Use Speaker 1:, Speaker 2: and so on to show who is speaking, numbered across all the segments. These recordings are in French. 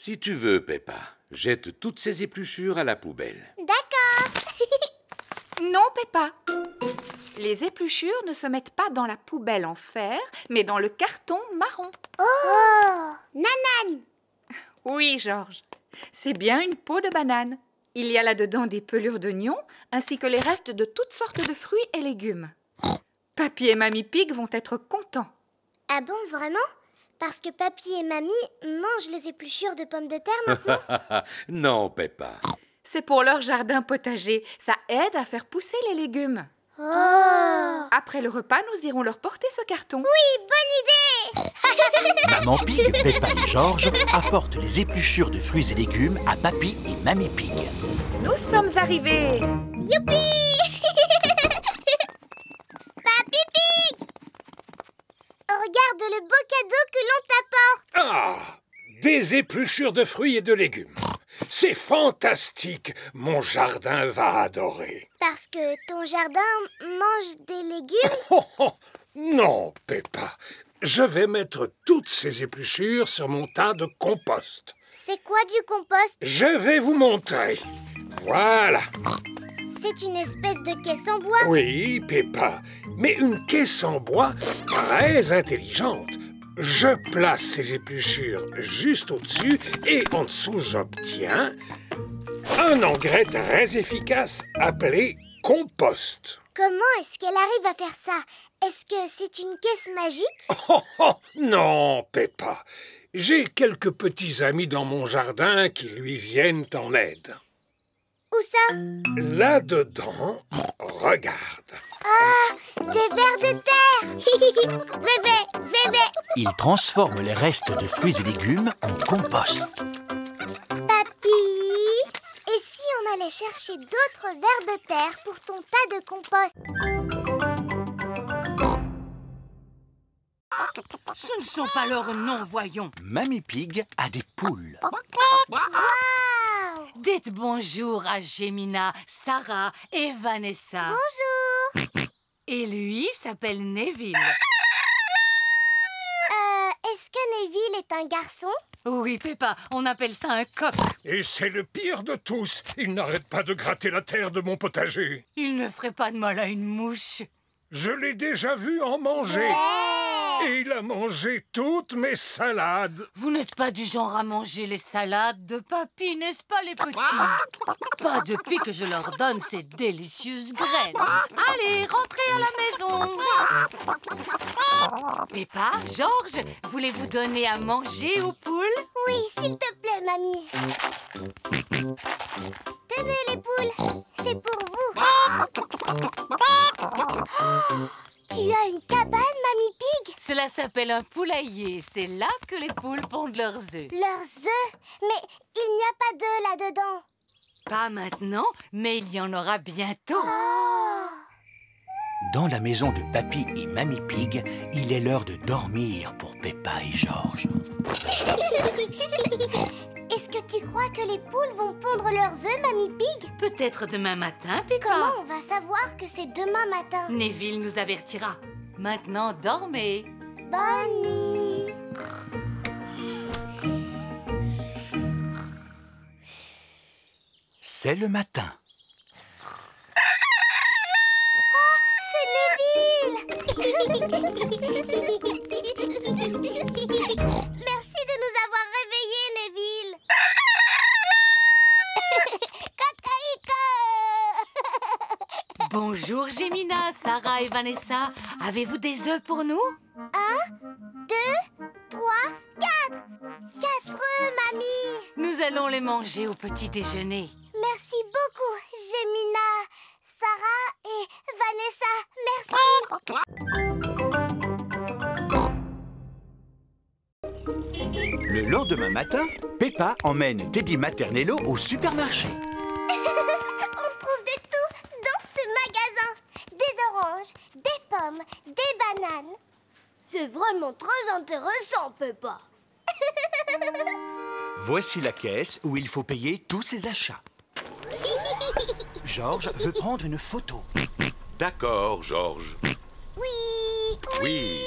Speaker 1: Si tu veux, Peppa, jette toutes ces épluchures à la poubelle.
Speaker 2: D'accord.
Speaker 3: Non, Peppa. Les épluchures ne se mettent pas dans la poubelle en fer, mais dans le carton marron.
Speaker 2: Oh, Nanan.
Speaker 3: Oui, Georges. C'est bien une peau de banane. Il y a là-dedans des pelures d'oignons, ainsi que les restes de toutes sortes de fruits et légumes. Papy et Mamie Pig vont être contents.
Speaker 2: Ah bon, vraiment? Parce que Papy et Mamie mangent les épluchures de pommes de terre maintenant?
Speaker 1: Non, Peppa.
Speaker 3: C'est pour leur jardin potager. Ça aide à faire pousser les légumes.
Speaker 2: Oh!
Speaker 3: Après le repas, nous irons leur porter ce carton.
Speaker 2: Oui, bonne idée!
Speaker 4: Maman Pig, Peppa et Georges apportent les épluchures de fruits et légumes à Papy et Mamie Pig.
Speaker 3: Nous sommes arrivés.
Speaker 2: Youpi! Papy Pig! Regarde le beau cadeau que l'on t'apporte.
Speaker 5: Ah! Des épluchures de fruits et de légumes. C'est fantastique. Mon jardin va adorer.
Speaker 2: Parce que ton jardin mange des légumes?
Speaker 5: Oh, oh, non, Peppa. Je vais mettre toutes ces épluchures sur mon tas de compost.
Speaker 2: C'est quoi du compost?
Speaker 5: Je vais vous montrer. Voilà.
Speaker 2: C'est une espèce de caisse en bois?
Speaker 5: Oui, Peppa, mais une caisse en bois très intelligente. Je place ces épluchures juste au-dessus et en dessous, j'obtiens un engrais très efficace appelé compost.
Speaker 2: Comment est-ce qu'elle arrive à faire ça? Est-ce que c'est une caisse magique?
Speaker 5: Oh, oh, non, Peppa. J'ai quelques petits amis dans mon jardin qui lui viennent en aide.
Speaker 2: Où ça?
Speaker 5: Là-dedans, regarde.
Speaker 2: Ah, des vers de terre. Bébé, bébé.
Speaker 4: Ils transforment les restes de fruits et légumes en compost.
Speaker 2: Papy, et si on allait chercher d'autres vers de terre pour ton tas de compost?
Speaker 6: Ce ne sont pas leurs noms, voyons.
Speaker 4: Mamie Pig a des poules.
Speaker 2: Waouh!
Speaker 6: Dites bonjour à Gémina, Sarah et Vanessa.
Speaker 2: Bonjour.
Speaker 6: Et lui s'appelle Neville.
Speaker 2: Est-ce que Neville est un garçon?
Speaker 6: Oui, Peppa, on appelle ça un coq.
Speaker 5: Et c'est le pire de tous. Il n'arrête pas de gratter la terre de mon potager.
Speaker 6: Il ne ferait pas de mal à une mouche.
Speaker 5: Je l'ai déjà vu en manger. Et il a mangé toutes mes salades.
Speaker 6: Vous n'êtes pas du genre à manger les salades de papy, n'est-ce pas, les petits? Pas depuis que je leur donne ces délicieuses graines. Allez, rentrez à la maison. Peppa, Georges, voulez-vous donner à manger aux poules?
Speaker 2: Oui, s'il te plaît, mamie. Tenez les poules, c'est pour vous. Tu as une cabane, Mamie Pig?
Speaker 6: Cela s'appelle un poulailler. C'est là que les poules pondent leurs œufs.
Speaker 2: Leurs œufs? Mais il n'y a pas d'œufs là-dedans.
Speaker 6: Pas maintenant, mais il y en aura bientôt.
Speaker 2: Oh!
Speaker 4: Dans la maison de Papy et Mamie Pig, il est l'heure de dormir pour Peppa et Georges.
Speaker 2: Est-ce que tu crois que les poules vont pondre leurs œufs, Mamie Pig?
Speaker 6: Peut-être demain matin, Peppa.
Speaker 2: Comment on va savoir que c'est demain matin?
Speaker 6: Neville nous avertira. Maintenant, dormez.
Speaker 2: Bonne nuit.
Speaker 4: C'est le matin.
Speaker 2: Merci de nous avoir réveillés, Neville. Cacaïco.
Speaker 6: Bonjour, Gémina, Sarah et Vanessa. Avez-vous des œufs pour nous?
Speaker 2: 1, 2, 3, 4. 4 œufs, mamie.
Speaker 6: Nous allons les manger au petit déjeuner.
Speaker 2: Merci beaucoup, Gémina, Sarah et Vanessa. Merci.
Speaker 4: Le lendemain matin, Peppa emmène Teddy Maternello au supermarché.
Speaker 2: On trouve de tout dans ce magasin. Des oranges, des pommes, des bananes. C'est vraiment très intéressant, Peppa.
Speaker 4: Voici la caisse où il faut payer tous ses achats. Georges veut prendre une photo.
Speaker 1: D'accord, Georges.
Speaker 2: Oui.
Speaker 1: Oui.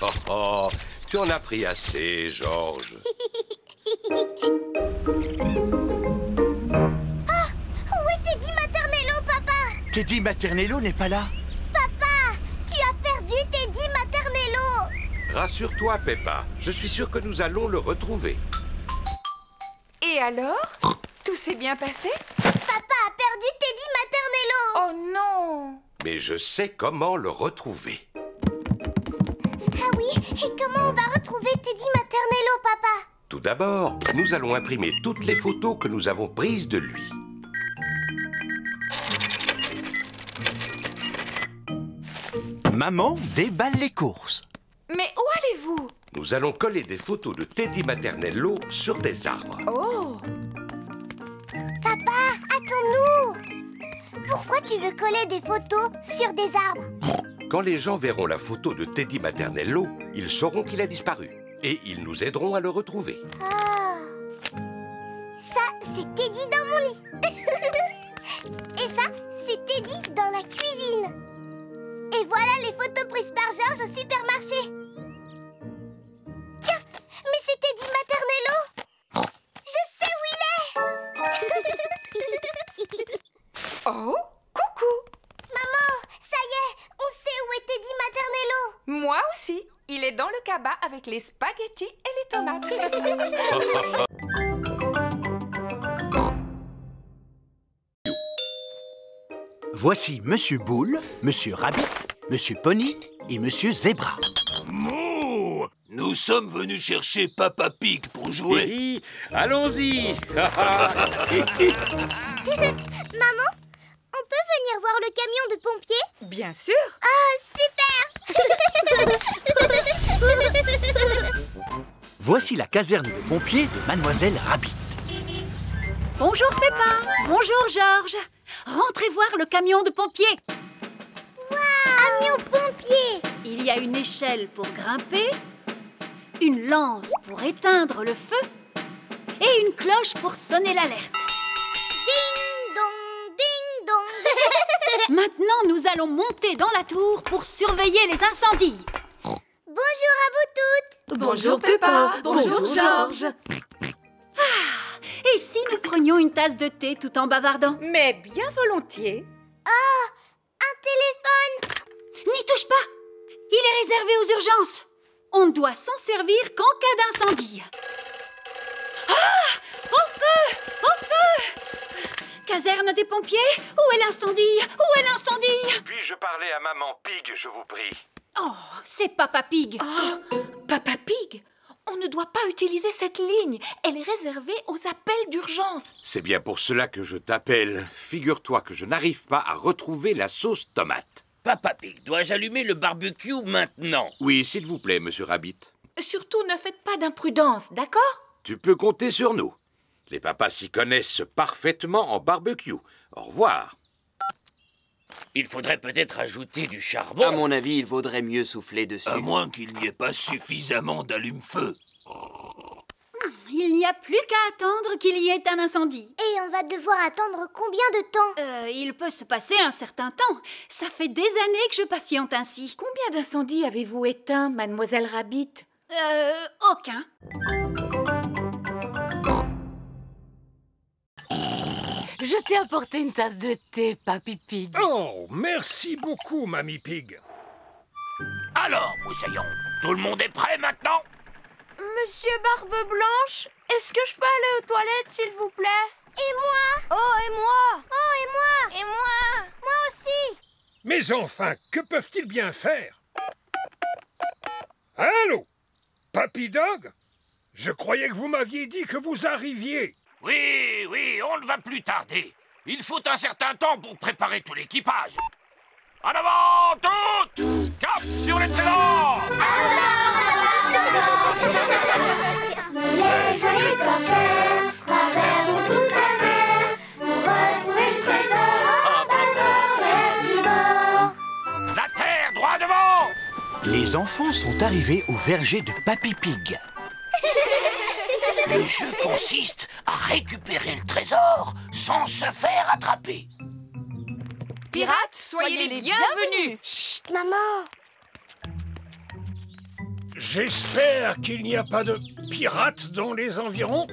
Speaker 1: Oh, oh,
Speaker 7: Tu en as pris assez, Georges.
Speaker 2: Où est Teddy Maternello, papa?
Speaker 4: Teddy Maternello n'est pas là?
Speaker 2: Papa, tu as perdu Teddy Maternello.
Speaker 1: Rassure-toi, Peppa. Je suis sûr que nous allons le retrouver.
Speaker 3: Et alors? Tout s'est bien passé?
Speaker 2: Papa a perdu Teddy Maternello.
Speaker 3: Oh non!
Speaker 1: Mais je sais comment le retrouver.
Speaker 2: Ah oui, et comment on va retrouver Teddy Maternello, papa?
Speaker 1: Tout d'abord, nous allons imprimer toutes les photos que nous avons prises de lui.
Speaker 4: Maman déballe les courses.
Speaker 3: Mais où allez-vous?
Speaker 1: Nous allons coller des photos de Teddy Maternello sur des arbres.
Speaker 3: Oh!
Speaker 2: Papa, attends-nous. Pourquoi tu veux coller des photos sur des arbres?
Speaker 1: Quand les gens verront la photo de Teddy Maternello, ils sauront qu'il a disparu. Et ils nous aideront à le retrouver.
Speaker 2: Ah. Ça, c'est Teddy dans mon lit. Et ça, c'est Teddy dans la cuisine. Et voilà les photos prises par Georges au supermarché. Tiens, mais c'est Teddy Maternello. Je sais où il est.
Speaker 3: Oh! Coucou!
Speaker 2: Maman, ça y est, on sait où est Teddy Maternello.
Speaker 3: Moi aussi! Il est dans le cabas avec les spaghettis et les tomates.
Speaker 4: Voici Monsieur Boule, Monsieur Rabbit, Monsieur Pony et Monsieur Zebra.
Speaker 8: Mouh! Nous sommes venus chercher Papa Pig pour jouer.
Speaker 1: Oui, allons-y.
Speaker 2: Maman, on peut venir voir le camion de pompiers?
Speaker 3: Bien sûr!
Speaker 2: Ah, super.
Speaker 4: Voici la caserne de pompiers de Mademoiselle Rabbit.
Speaker 6: Bonjour Peppa. Bonjour Georges. Rentrez voir le camion de pompiers.
Speaker 2: Camion pompier.
Speaker 6: Il y a une échelle pour grimper, une lance pour éteindre le feu et une cloche pour sonner l'alerte.
Speaker 2: Ding dong, ding dong.
Speaker 6: Maintenant, nous allons monter dans la tour pour surveiller les incendies.
Speaker 2: Bonjour à vous toutes.
Speaker 3: Bonjour Peppa! Bonjour Georges!
Speaker 6: Et si nous prenions une tasse de thé tout en bavardant?
Speaker 3: Mais bien volontiers!
Speaker 2: Un téléphone.
Speaker 6: N'y touche pas! Il est réservé aux urgences. On ne doit s'en servir qu'en cas d'incendie. Ah! Au feu! Au feu! Caserne des pompiers? Où est l'incendie? Où est l'incendie?
Speaker 1: Puis-je parler à Maman Pig, je vous prie?
Speaker 6: Oh, c'est Papa Pig.
Speaker 3: Oh, Papa Pig! On ne doit pas utiliser cette ligne. Elle est réservée aux appels d'urgence.
Speaker 1: C'est bien pour cela que je t'appelle. Figure-toi que je n'arrive pas à retrouver la sauce tomate.
Speaker 8: Papa Pig, dois-je allumer le barbecue maintenant?
Speaker 1: Oui, s'il vous plaît, Monsieur Rabbit.
Speaker 3: Surtout, ne faites pas d'imprudence, d'accord?
Speaker 1: Tu peux compter sur nous. Les papas s'y connaissent parfaitement en barbecue. Au revoir.
Speaker 8: Il faudrait peut-être ajouter du charbon.
Speaker 9: À mon avis, il vaudrait mieux souffler dessus.
Speaker 8: À moins qu'il n'y ait pas suffisamment d'allume-feu.
Speaker 6: Il n'y a plus qu'à attendre qu'il y ait un incendie.
Speaker 2: Et on va devoir attendre combien de temps?
Speaker 6: Il peut se passer un certain temps. Ça fait des années que je patiente ainsi.
Speaker 3: Combien d'incendies avez-vous éteints, Mademoiselle Rabbit?
Speaker 6: Aucun. Je t'ai apporté une tasse de thé, Papy Pig.
Speaker 5: Oh, merci beaucoup, Mamie Pig.
Speaker 8: Alors, Moussaillon, tout le monde est prêt maintenant?
Speaker 10: Monsieur Barbe Blanche, est-ce que je peux aller aux toilettes, s'il vous plaît?
Speaker 2: Et moi?
Speaker 10: Oh, et moi?
Speaker 2: Oh, et moi?
Speaker 10: Et moi?
Speaker 2: Moi aussi.
Speaker 5: Mais enfin, que peuvent-ils bien faire? Allô? Papy Dog? Je croyais que vous m'aviez dit que vous arriviez.
Speaker 8: Oui, oui, on ne va plus tarder. Il faut un certain temps pour préparer tout l'équipage. En avant, toutes! Cap sur les trésors!
Speaker 2: Les joyeux corsaires traversent toute la mer pour retrouver le trésor en bâbord et tribord.
Speaker 8: La terre, droit devant!
Speaker 4: Les enfants sont arrivés au verger de Papy Pig.
Speaker 8: Le jeu consiste à récupérer le trésor sans se faire attraper.
Speaker 3: Pirates, soyez les bienvenus!
Speaker 2: Chut, maman.
Speaker 5: J'espère qu'il n'y a pas de pirates dans les environs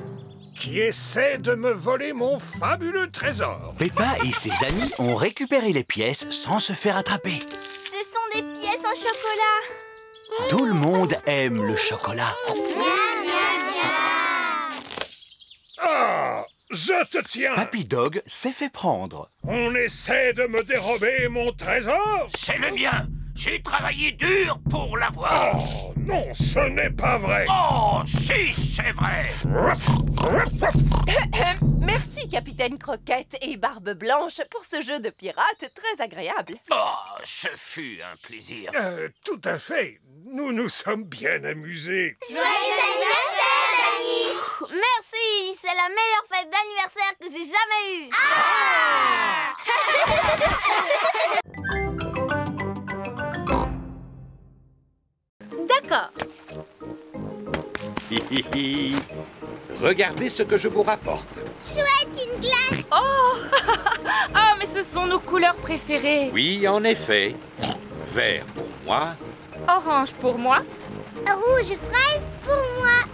Speaker 5: qui essaient de me voler mon fabuleux trésor.
Speaker 4: Peppa et ses amis ont récupéré les pièces sans se faire attraper.
Speaker 2: Ce sont des pièces en chocolat.
Speaker 4: Tout le monde aime le chocolat.
Speaker 5: Ah, je te tiens.
Speaker 4: Papy Dog s'est fait prendre.
Speaker 5: On essaie de me dérober mon trésor?
Speaker 8: C'est le mien. J'ai travaillé dur pour l'avoir.
Speaker 5: Oh, non, ce n'est pas vrai.
Speaker 8: Oh, si, c'est vrai.
Speaker 11: Merci, Capitaine Croquette et Barbe Blanche, pour ce jeu de pirate très agréable.
Speaker 8: Oh, ce fut un plaisir.
Speaker 5: Tout à fait. Nous nous sommes bien amusés.
Speaker 2: Joyeux anniversaire, Danny! Merci, c'est la meilleure fête d'anniversaire que j'ai jamais eue.
Speaker 6: D'accord.
Speaker 1: Regardez ce que je vous rapporte.
Speaker 2: Chouette, une glace.
Speaker 3: Oh, mais ce sont nos couleurs préférées.
Speaker 1: Oui, en effet. Vert pour moi
Speaker 3: Orange pour moi.
Speaker 2: Rouge fraise pour moi.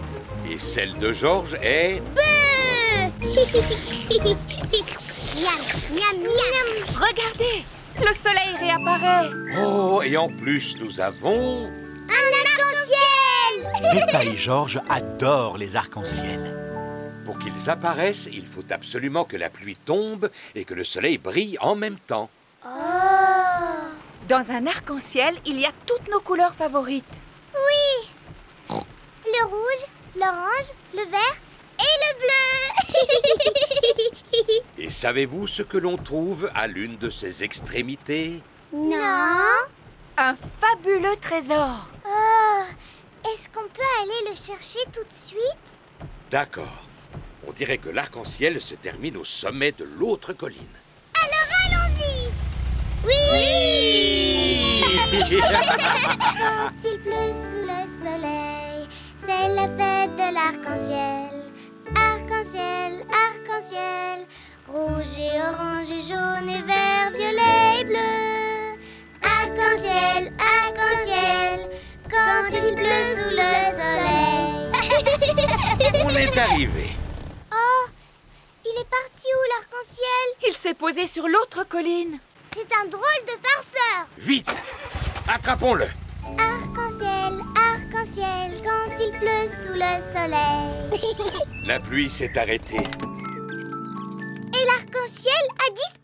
Speaker 1: et celle de Georges est...
Speaker 2: Miam, miam, miam.
Speaker 3: Regardez, le soleil réapparaît.
Speaker 1: Oh, et en plus, nous avons...
Speaker 2: Un arc-en-ciel.
Speaker 4: Peppa et Georges adorent les arcs-en-ciel.
Speaker 1: Pour qu'ils apparaissent, il faut absolument que la pluie tombe et que le soleil brille en même temps.
Speaker 3: Dans un arc-en-ciel, il y a toutes nos couleurs favorites.
Speaker 2: Oui. Le rouge, l'orange, le vert et le bleu.
Speaker 1: Et savez-vous ce que l'on trouve à l'une de ces extrémités?
Speaker 2: Non.
Speaker 3: Un fabuleux trésor.
Speaker 2: Oh, est-ce qu'on peut aller le chercher tout de suite?
Speaker 1: D'accord. On dirait que l'arc-en-ciel se termine au sommet de l'autre colline.
Speaker 2: Alors allons-y. Oui. Quand il pleut sous le soleil, c'est la fête de l'arc-en-ciel. Arc-en-ciel, arc-en-ciel, rouge et orange et jaune et vert, violet et bleu. Arc-en-ciel, arc-en-ciel, quand il pleut sous le soleil.
Speaker 1: On est arrivé.
Speaker 2: Oh, il est parti où l'arc-en-ciel?
Speaker 3: Il s'est posé sur l'autre colline.
Speaker 2: C'est un drôle de farceur.
Speaker 1: Vite! Attrapons-le!
Speaker 2: Arc-en-ciel, arc-en-ciel, quand il pleut sous le soleil.
Speaker 1: La pluie s'est arrêtée.
Speaker 2: Et l'arc-en-ciel a disparu.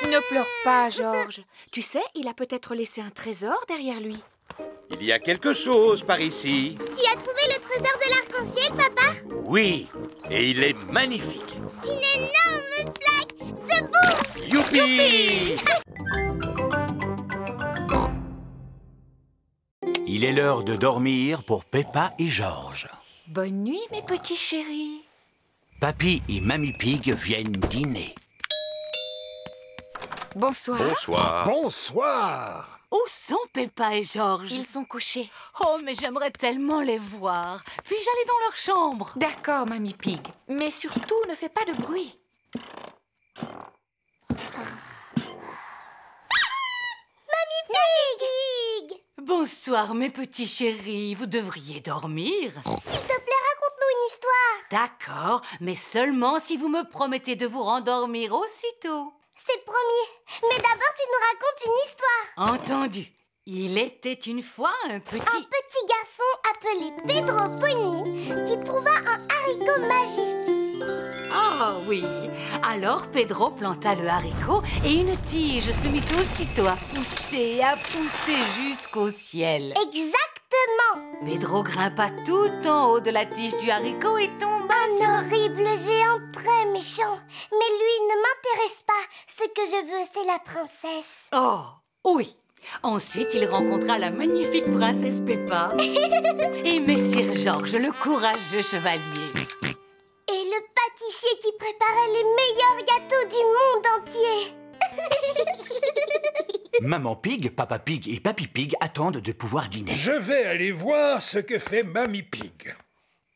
Speaker 3: Ne pleure pas, Georges. Tu sais, il a peut-être laissé un trésor derrière lui.
Speaker 1: Il y a quelque chose par ici.
Speaker 2: Tu as trouvé le trésor de l'arc-en-ciel, papa?
Speaker 1: Oui, et il est magnifique.
Speaker 2: Une énorme plaque de boue.
Speaker 1: Youpi!
Speaker 4: Il est l'heure de dormir pour Peppa et Georges.
Speaker 3: Bonne nuit, mes petits chéris.
Speaker 4: Papy et Mamie Pig viennent dîner.
Speaker 3: Bonsoir.
Speaker 1: Bonsoir.
Speaker 5: Bonsoir.
Speaker 6: Où sont Peppa et Georges?
Speaker 3: Ils sont couchés.
Speaker 6: Oh, mais j'aimerais tellement les voir. Puis-je aller dans leur chambre?
Speaker 3: D'accord, Mamie Pig. Mais surtout, ne fais pas de bruit.
Speaker 2: Pig.
Speaker 6: Bonsoir, mes petits chéris. Vous devriez dormir.
Speaker 2: S'il te plaît, raconte-nous une histoire.
Speaker 6: D'accord, mais seulement si vous me promettez de vous rendormir aussitôt.
Speaker 2: C'est promis. Mais d'abord, tu nous racontes une histoire.
Speaker 6: Entendu. Il était une fois un
Speaker 2: Un
Speaker 6: petit...
Speaker 2: petit garçon appelé Pedro Pony qui trouva un haricot magique.
Speaker 6: Ah oui. Alors Pedro planta le haricot et une tige se mit aussitôt à pousser jusqu'au ciel.
Speaker 2: Exactement.
Speaker 6: Pedro grimpa tout en haut de la tige du haricot et tomba
Speaker 2: Un horrible géant très méchant. Mais lui ne m'intéresse pas. Ce que je veux, c'est la princesse.
Speaker 6: Oh, oui. Ensuite, il rencontra la magnifique princesse Peppa et Messire Georges, le courageux chevalier.
Speaker 2: Et le pâtissier qui préparait les meilleurs gâteaux du monde entier.
Speaker 4: Maman Pig, Papa Pig et Papy Pig attendent de pouvoir dîner.
Speaker 5: Je vais aller voir ce que fait Mamie Pig.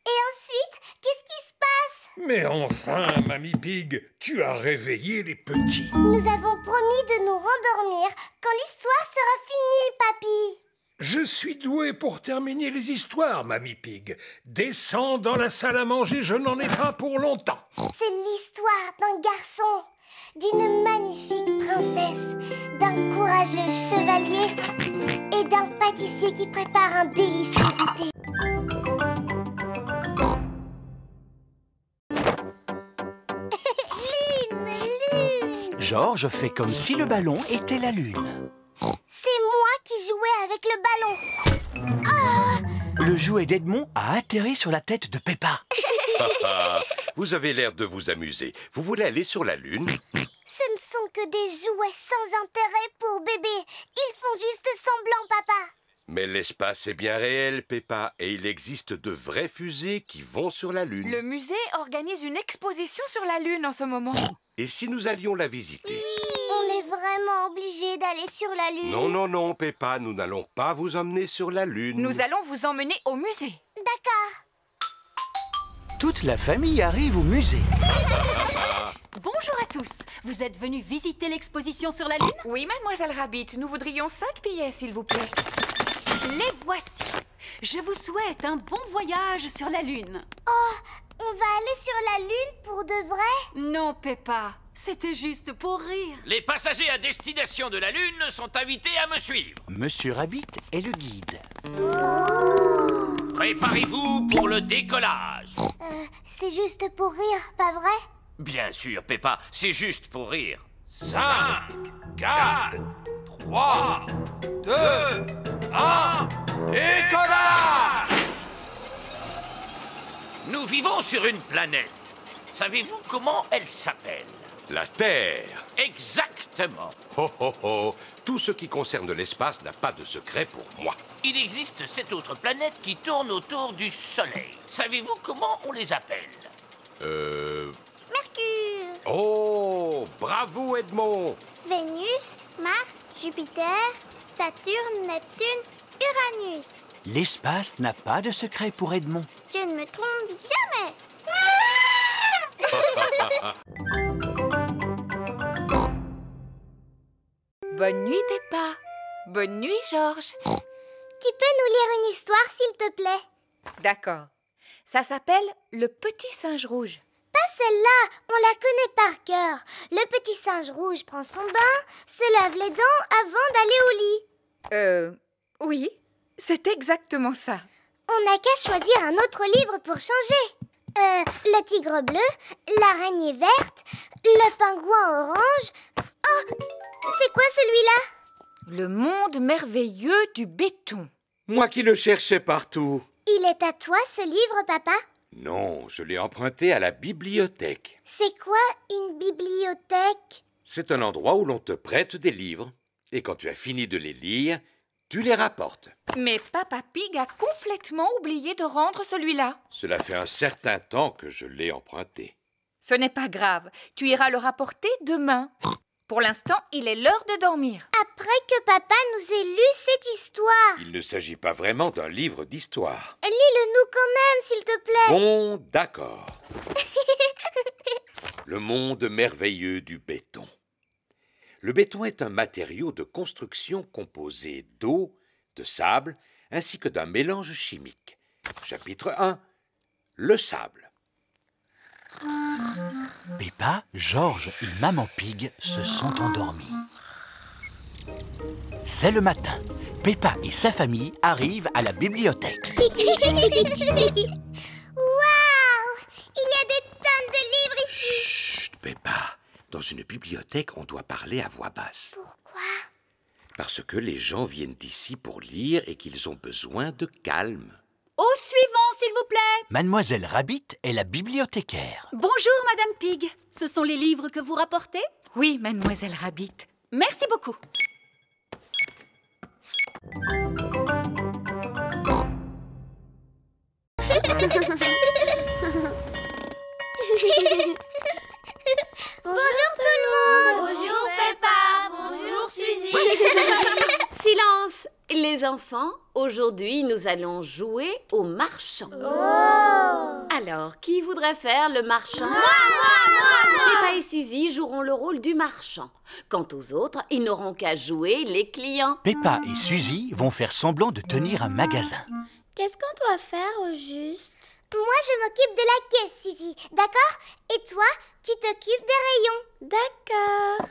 Speaker 2: Et ensuite, qu'est-ce qui se passe?
Speaker 5: Mais enfin, Mamie Pig, tu as réveillé les petits.
Speaker 2: Nous avons promis de nous rendormir quand l'histoire sera finie, papy.
Speaker 5: Je suis doué pour terminer les histoires, Mamie Pig. Descends dans la salle à manger, je n'en ai pas pour longtemps.
Speaker 2: C'est l'histoire d'un garçon, d'une magnifique princesse, d'un courageux chevalier et d'un pâtissier qui prépare un délicieux goûter. Lune.
Speaker 4: Georges fait comme si le ballon était la lune.
Speaker 2: C'est moi qui jouais avec le ballon. Oh!
Speaker 4: Le jouet d'Edmond a atterri sur la tête de Peppa.
Speaker 1: Vous avez l'air de vous amuser. Vous voulez aller sur la Lune?
Speaker 2: Ce ne sont que des jouets sans intérêt pour bébé. Ils font juste semblant, papa.
Speaker 1: Mais l'espace est bien réel, Peppa, et il existe de vraies fusées qui vont sur la Lune.
Speaker 3: Le musée organise une exposition sur la Lune en ce moment.
Speaker 1: Et si nous allions la visiter?
Speaker 2: On est vraiment obligé d'aller sur la Lune.
Speaker 1: Non, non, non, Peppa, nous n'allons pas vous emmener sur la Lune.
Speaker 3: Nous allons vous emmener au musée.
Speaker 2: D'accord.
Speaker 4: Toute la famille arrive au musée.
Speaker 6: Bonjour à tous. Vous êtes venus visiter l'exposition sur la Lune?
Speaker 3: Oui, mademoiselle Rabbit, nous voudrions 5 billets, s'il vous plaît.
Speaker 6: Les voici. Je vous souhaite un bon voyage sur la Lune.
Speaker 2: Oh, on va aller sur la Lune pour de vrai?
Speaker 6: Non, Peppa. C'était juste pour rire.
Speaker 8: Les passagers à destination de la Lune sont invités à me suivre.
Speaker 4: Monsieur Rabbit est le guide.
Speaker 8: Préparez-vous pour le décollage.
Speaker 2: C'est juste pour rire, pas vrai?
Speaker 8: Bien sûr, Peppa, c'est juste pour rire. 5, 4, 3, 2, 1, décollage! Nous vivons sur une planète. Savez-vous comment elle s'appelle?
Speaker 1: La Terre.
Speaker 8: Exactement.
Speaker 1: Ho, ho, ho. Tout ce qui concerne l'espace n'a pas de secret pour moi.
Speaker 8: Il existe 7 autres planètes qui tournent autour du Soleil. Savez-vous comment on les appelle?
Speaker 2: Mercure,
Speaker 1: Oh, bravo Edmond.
Speaker 2: Vénus, Mars, Jupiter, Saturne, Neptune, Uranus.
Speaker 4: L'espace n'a pas de secret pour Edmond.
Speaker 2: Je ne me trompe jamais.
Speaker 3: Bonne nuit, Peppa. Bonne nuit, Georges.
Speaker 2: Tu peux nous lire une histoire, s'il te plaît?
Speaker 3: D'accord. Ça s'appelle Le Petit Singe Rouge.
Speaker 2: Pas celle-là, on la connaît par cœur. Le petit singe rouge prend son bain, se lave les dents avant d'aller au lit.
Speaker 3: Oui, c'est exactement ça.
Speaker 2: On n'a qu'à choisir un autre livre pour changer. Le tigre bleu, l'araignée verte, le pingouin orange. Oh, c'est quoi celui-là?
Speaker 3: Le monde merveilleux du béton.
Speaker 7: Moi qui le cherchais partout.
Speaker 2: Il est à toi, ce livre, papa?
Speaker 7: Non, je l'ai emprunté à la bibliothèque.
Speaker 2: C'est quoi une bibliothèque?
Speaker 7: C'est un endroit où l'on te prête des livres. Et quand tu as fini de les lire, tu les rapportes.
Speaker 3: Mais Papa Pig a complètement oublié de rendre celui-là.
Speaker 7: Cela fait un certain temps que je l'ai emprunté.
Speaker 3: Ce n'est pas grave. Tu iras le rapporter demain. Pour l'instant, il est l'heure de dormir.
Speaker 2: Après que papa nous ait lu cette histoire.
Speaker 7: Il ne s'agit pas vraiment d'un livre d'histoire.
Speaker 2: Lis-le-nous quand même, s'il te plaît.
Speaker 7: Bon, d'accord. Le monde merveilleux du béton. Le béton est un matériau de construction composé d'eau, de sable, ainsi que d'un mélange chimique. Chapitre 1. Le sable.
Speaker 4: Peppa, Georges et Maman Pig se sont endormis. C'est le matin. Peppa et sa famille arrivent à la bibliothèque.
Speaker 2: Waouh! Il y a des tonnes de livres ici.
Speaker 7: Chut, Peppa. Dans une bibliothèque, on doit parler à voix basse.
Speaker 2: Pourquoi?
Speaker 7: Parce que les gens viennent d'ici pour lire et qu'ils ont besoin de calme.
Speaker 6: Au suivant, s'il vous plaît.
Speaker 4: Mademoiselle Rabbit est la bibliothécaire.
Speaker 6: Bonjour, Madame Pig. Ce sont les livres que vous rapportez?
Speaker 3: Oui, Mademoiselle Rabbit.
Speaker 6: Merci beaucoup.
Speaker 2: Bonjour tout le monde.
Speaker 10: Bonjour Peppa. Bonjour Suzy.
Speaker 6: Silence.
Speaker 12: Les enfants, aujourd'hui, nous allons jouer au marchand. Alors, qui voudrait faire le marchand? Peppa et Suzy joueront le rôle du marchand. Quant aux autres, ils n'auront qu'à jouer les clients.
Speaker 4: Peppa et Suzy vont faire semblant de tenir un magasin.
Speaker 2: Qu'est-ce qu'on doit faire au juste? Moi, je m'occupe de la caisse, Suzy, d'accord? Et toi, tu t'occupes des rayons. D'accord.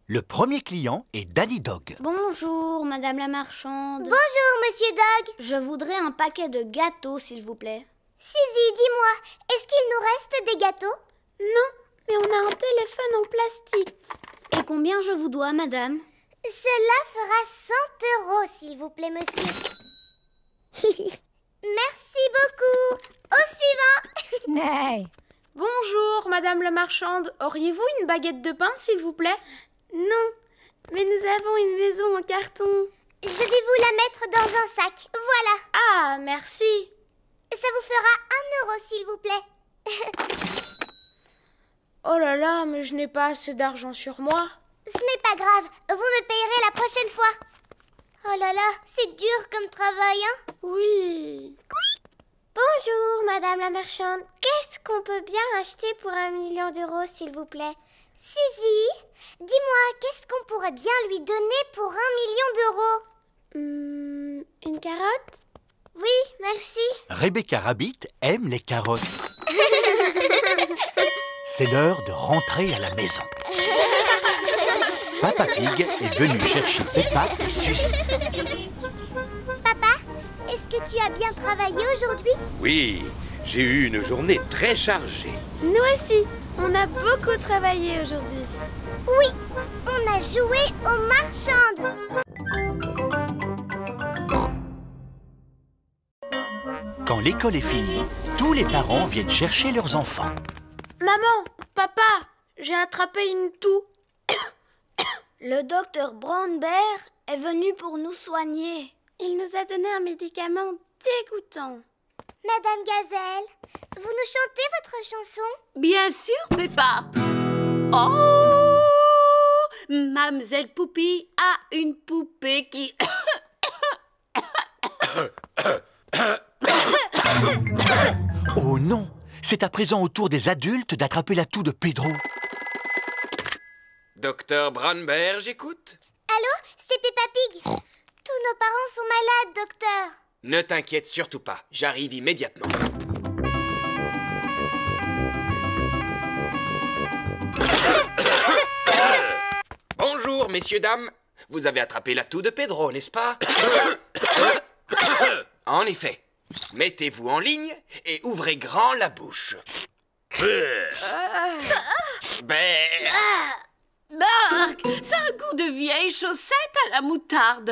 Speaker 4: Le premier client est Danny Dog.
Speaker 13: Bonjour, madame la marchande.
Speaker 2: Bonjour, monsieur Dog.
Speaker 13: Je voudrais un paquet de gâteaux, s'il vous plaît.
Speaker 2: Suzy, dis-moi, est-ce qu'il nous reste des gâteaux?
Speaker 13: Non, mais on a un téléphone en plastique. Et combien je vous dois, madame?
Speaker 2: Cela fera 100 €, s'il vous plaît, monsieur. Merci beaucoup. Au suivant.
Speaker 10: Bonjour, madame la marchande. Auriez-vous une baguette de pain, s'il vous plaît?
Speaker 2: Non, mais nous avons une maison en carton. Je vais vous la mettre dans un sac. Voilà.
Speaker 10: Ah, merci.
Speaker 2: Ça vous fera 1 €, s'il vous plaît.
Speaker 10: Oh là là, mais je n'ai pas assez d'argent sur moi.
Speaker 2: Ce n'est pas grave. Vous me payerez la prochaine fois. Oh là là, c'est dur comme travail, hein?
Speaker 10: Oui.
Speaker 2: Bonjour, madame la marchande. Qu'est-ce qu'on peut bien acheter pour 1 million d'euros, s'il vous plaît? Suzy, dis-moi, qu'est-ce qu'on pourrait bien lui donner pour 1 million d'euros?
Speaker 10: Une carotte?
Speaker 2: Oui, merci.
Speaker 4: Rebecca Rabbit aime les carottes. C'est l'heure de rentrer à la maison. Papa Pig est venu chercher Peppa et Suzy.
Speaker 2: Papa, est-ce que tu as bien travaillé aujourd'hui?
Speaker 7: Oui, j'ai eu une journée très chargée.
Speaker 2: Nous aussi, on a beaucoup travaillé aujourd'hui. Oui, on a joué aux marchandes.
Speaker 4: Quand l'école est finie, tous les parents viennent chercher leurs enfants.
Speaker 10: Maman, papa, j'ai attrapé une toux.
Speaker 13: Le docteur Brown Bear est venu pour nous soigner.
Speaker 2: Il nous a donné un médicament dégoûtant. Madame Gazelle, vous nous chantez votre chanson?
Speaker 12: Bien sûr, Peppa. Oh, Mamselle Poupie a une poupée qui...
Speaker 4: Oh non! C'est à présent au tour des adultes d'attraper la toux de Pedro.
Speaker 14: Docteur Brown Bear, j'écoute.
Speaker 2: Allô, c'est Peppa Pig. Tous nos parents sont malades, docteur.
Speaker 14: Ne t'inquiète surtout pas, j'arrive immédiatement. Bonjour, messieurs, dames. Vous avez attrapé la toux de Pedro, n'est-ce pas? En effet. Mettez-vous en ligne et ouvrez grand la bouche.
Speaker 12: Marc, ça a un goût de vieille chaussette à la moutarde.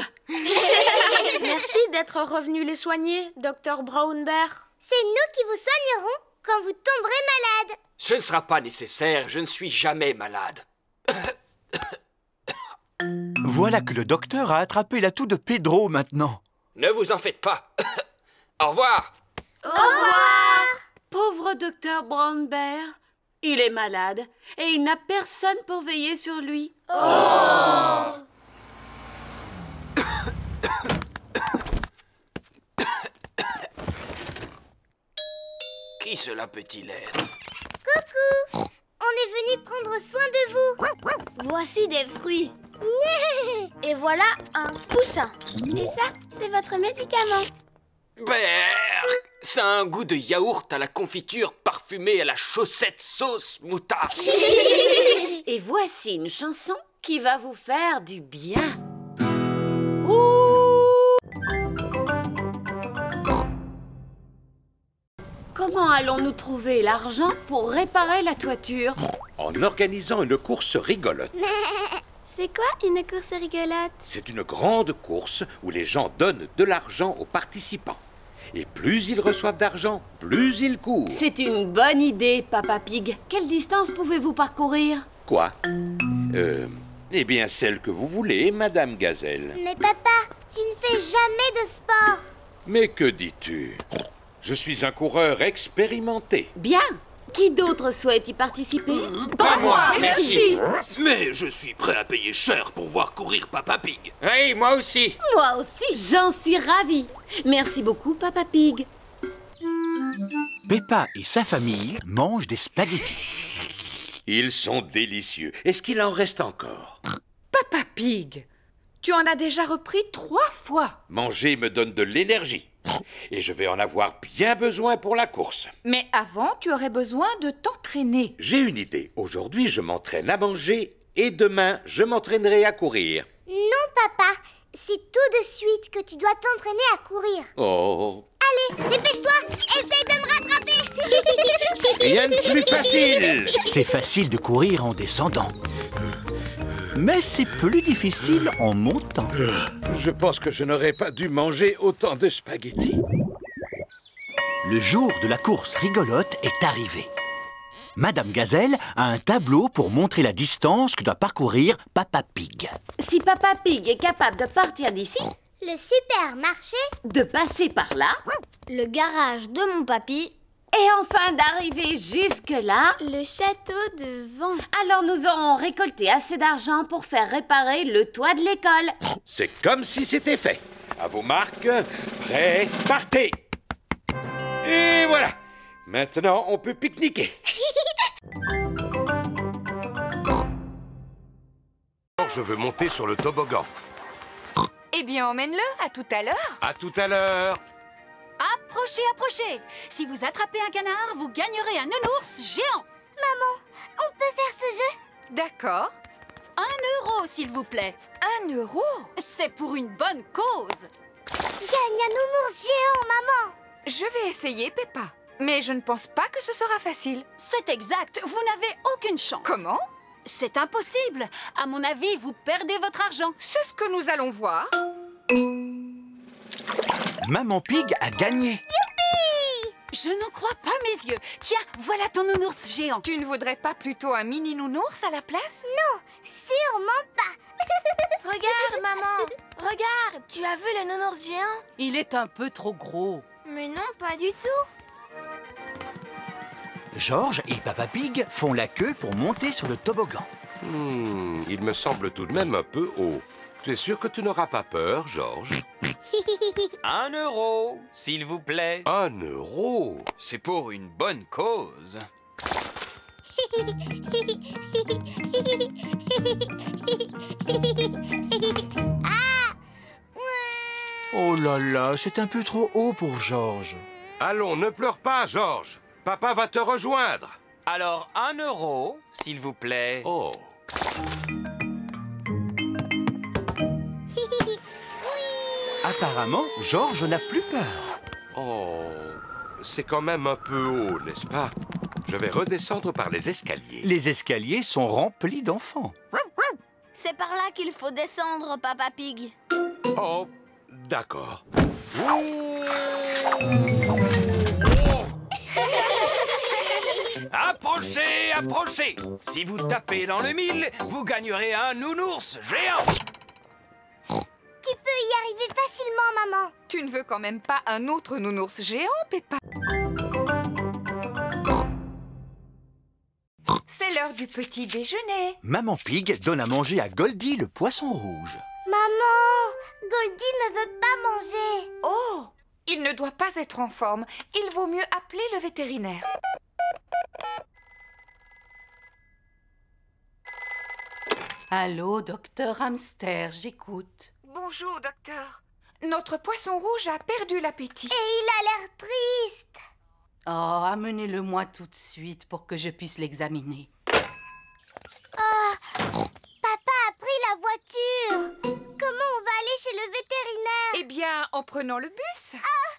Speaker 10: Merci d'être revenu les soigner, docteur Brown Bear.
Speaker 2: C'est nous qui vous soignerons quand vous tomberez malade.
Speaker 14: Ce ne sera pas nécessaire, je ne suis jamais malade.
Speaker 4: Voilà que le docteur a attrapé la toux de Pedro maintenant.
Speaker 14: Ne vous en faites pas. Au revoir.
Speaker 2: Au revoir.
Speaker 12: Pauvre docteur Brown Bear. Il est malade et il n'a personne pour veiller sur lui.
Speaker 2: Oh.
Speaker 14: Qui cela peut-il être?
Speaker 2: Coucou. On est venu prendre soin de vous.
Speaker 13: Voici des fruits.
Speaker 10: Et voilà un coussin.
Speaker 2: Et ça, c'est votre médicament.
Speaker 14: Berk, ça a un goût de yaourt à la confiture parfumée à la chaussette sauce moutarde.
Speaker 12: Et voici une chanson qui va vous faire du bien. Comment allons-nous trouver l'argent pour réparer la toiture?
Speaker 7: En organisant une course rigolote.
Speaker 2: C'est quoi une course rigolote?
Speaker 7: C'est une grande course où les gens donnent de l'argent aux participants. Et plus ils reçoivent d'argent, plus ils courent.
Speaker 12: C'est une bonne idée, Papa Pig. Quelle distance pouvez-vous parcourir?
Speaker 7: Quoi? Eh bien, celle que vous voulez, Madame Gazelle.
Speaker 2: Mais papa, tu ne fais jamais de sport.
Speaker 7: Mais que dis-tu? Je suis un coureur expérimenté.
Speaker 12: Bien. Qui d'autre souhaite y participer?
Speaker 14: Pas moi,
Speaker 12: merci.
Speaker 15: Mais je suis prêt à payer cher pour voir courir Papa Pig.
Speaker 14: Oui, moi aussi.
Speaker 12: Moi aussi. J'en suis ravie. Merci beaucoup, Papa Pig.
Speaker 4: Peppa et sa famille mangent des spaghettis.
Speaker 7: Ils sont délicieux. Est-ce qu'il en reste encore?
Speaker 3: Papa Pig, tu en as déjà repris 3 fois.
Speaker 7: Manger me donne de l'énergie. Et je vais en avoir bien besoin pour la course.
Speaker 3: Mais avant, tu aurais besoin de t'entraîner.
Speaker 7: J'ai une idée. Aujourd'hui, je m'entraîne à manger et demain, je m'entraînerai à courir.
Speaker 2: Non, papa. C'est tout de suite que tu dois t'entraîner à courir.
Speaker 7: Oh.
Speaker 2: Allez, dépêche-toi. Essaye de me rattraper.
Speaker 7: Rien de plus facile.
Speaker 4: C'est facile de courir en descendant. Mais c'est plus difficile en montant.
Speaker 7: Je pense que je n'aurais pas dû manger autant de spaghettis.
Speaker 4: Le jour de la course rigolote est arrivé. Madame Gazelle a un tableau pour montrer la distance que doit parcourir Papa Pig.
Speaker 12: Si Papa Pig est capable de partir d'ici,
Speaker 2: Le supermarché,
Speaker 12: de passer par là,
Speaker 13: Le garage de mon papy,
Speaker 12: et enfin d'arriver jusque-là,
Speaker 13: le château de vent.
Speaker 12: alors nous aurons récolté assez d'argent pour faire réparer le toit de l'école.
Speaker 7: C'est comme si c'était fait. À vos marques, prêts, partez. Et voilà. Maintenant, on peut pique-niquer. Je veux monter sur le toboggan.
Speaker 3: Eh bien, emmène-le. À tout à l'heure.
Speaker 7: À tout à l'heure.
Speaker 6: Approchez, approchez. Si vous attrapez un canard, vous gagnerez un nounours géant.
Speaker 2: maman, on peut faire ce jeu?
Speaker 3: D'accord.
Speaker 6: 1 euro, s'il vous plaît.
Speaker 3: 1 euro?
Speaker 6: C'est pour une bonne cause.
Speaker 2: Gagne un nounours géant, maman.
Speaker 3: Je vais essayer, Peppa. Mais je ne pense pas que ce sera facile.
Speaker 6: C'est exact. Vous n'avez aucune chance.
Speaker 3: Comment?
Speaker 6: C'est impossible. À mon avis, vous perdez votre argent.
Speaker 3: C'est ce que nous allons voir.
Speaker 4: Maman Pig a gagné.
Speaker 2: Youpi!
Speaker 6: Je n'en crois pas mes yeux. Tiens, voilà ton nounours géant.
Speaker 3: Tu ne voudrais pas plutôt un mini nounours à la place?
Speaker 2: Non, sûrement pas.
Speaker 10: Regarde, maman. Regarde, tu as vu le nounours géant?
Speaker 6: Il est un peu trop gros.
Speaker 10: Mais non, pas du tout.
Speaker 4: Georges et Papa Pig font la queue pour monter sur le toboggan.
Speaker 1: Il me semble tout de même un peu haut. Tu es sûr que tu n'auras pas peur, Georges?
Speaker 14: 1 euro, s'il vous plaît.
Speaker 1: 1 euro?
Speaker 14: C'est pour une bonne cause.
Speaker 4: Oh là là, c'est un peu trop haut pour Georges.
Speaker 1: Allons, ne pleure pas, Georges. Papa va te rejoindre.
Speaker 14: Alors 1 euro, s'il vous plaît.
Speaker 1: Oh.
Speaker 4: Apparemment, Georges n'a plus peur.
Speaker 1: Oh, c'est quand même un peu haut, n'est-ce pas? Je vais redescendre par les escaliers.
Speaker 4: Les escaliers sont remplis d'enfants.
Speaker 13: C'est par là qu'il faut descendre, Papa Pig.
Speaker 1: Oh, d'accord.
Speaker 14: Approchez, approchez. Si vous tapez dans le mille, vous gagnerez un nounours géant.
Speaker 2: Tu peux y arriver facilement, maman.
Speaker 3: Tu ne veux quand même pas un autre nounours géant, Peppa? C'est l'heure du petit déjeuner.
Speaker 4: Maman Pig donne à manger à Goldie le poisson rouge.
Speaker 2: Maman, Goldie ne veut pas manger.
Speaker 3: Oh! Il ne doit pas être en forme. Il vaut mieux appeler le vétérinaire.
Speaker 6: Allô, docteur Hamster, j'écoute.
Speaker 3: Bonjour, docteur. Notre poisson rouge a perdu l'appétit.
Speaker 2: Et il a l'air triste.
Speaker 6: Oh, amenez-le-moi tout de suite pour que je puisse l'examiner.
Speaker 2: Oh, papa a pris la voiture. Comment on va aller chez le vétérinaire?
Speaker 3: Eh bien, en prenant le bus.
Speaker 2: Oh,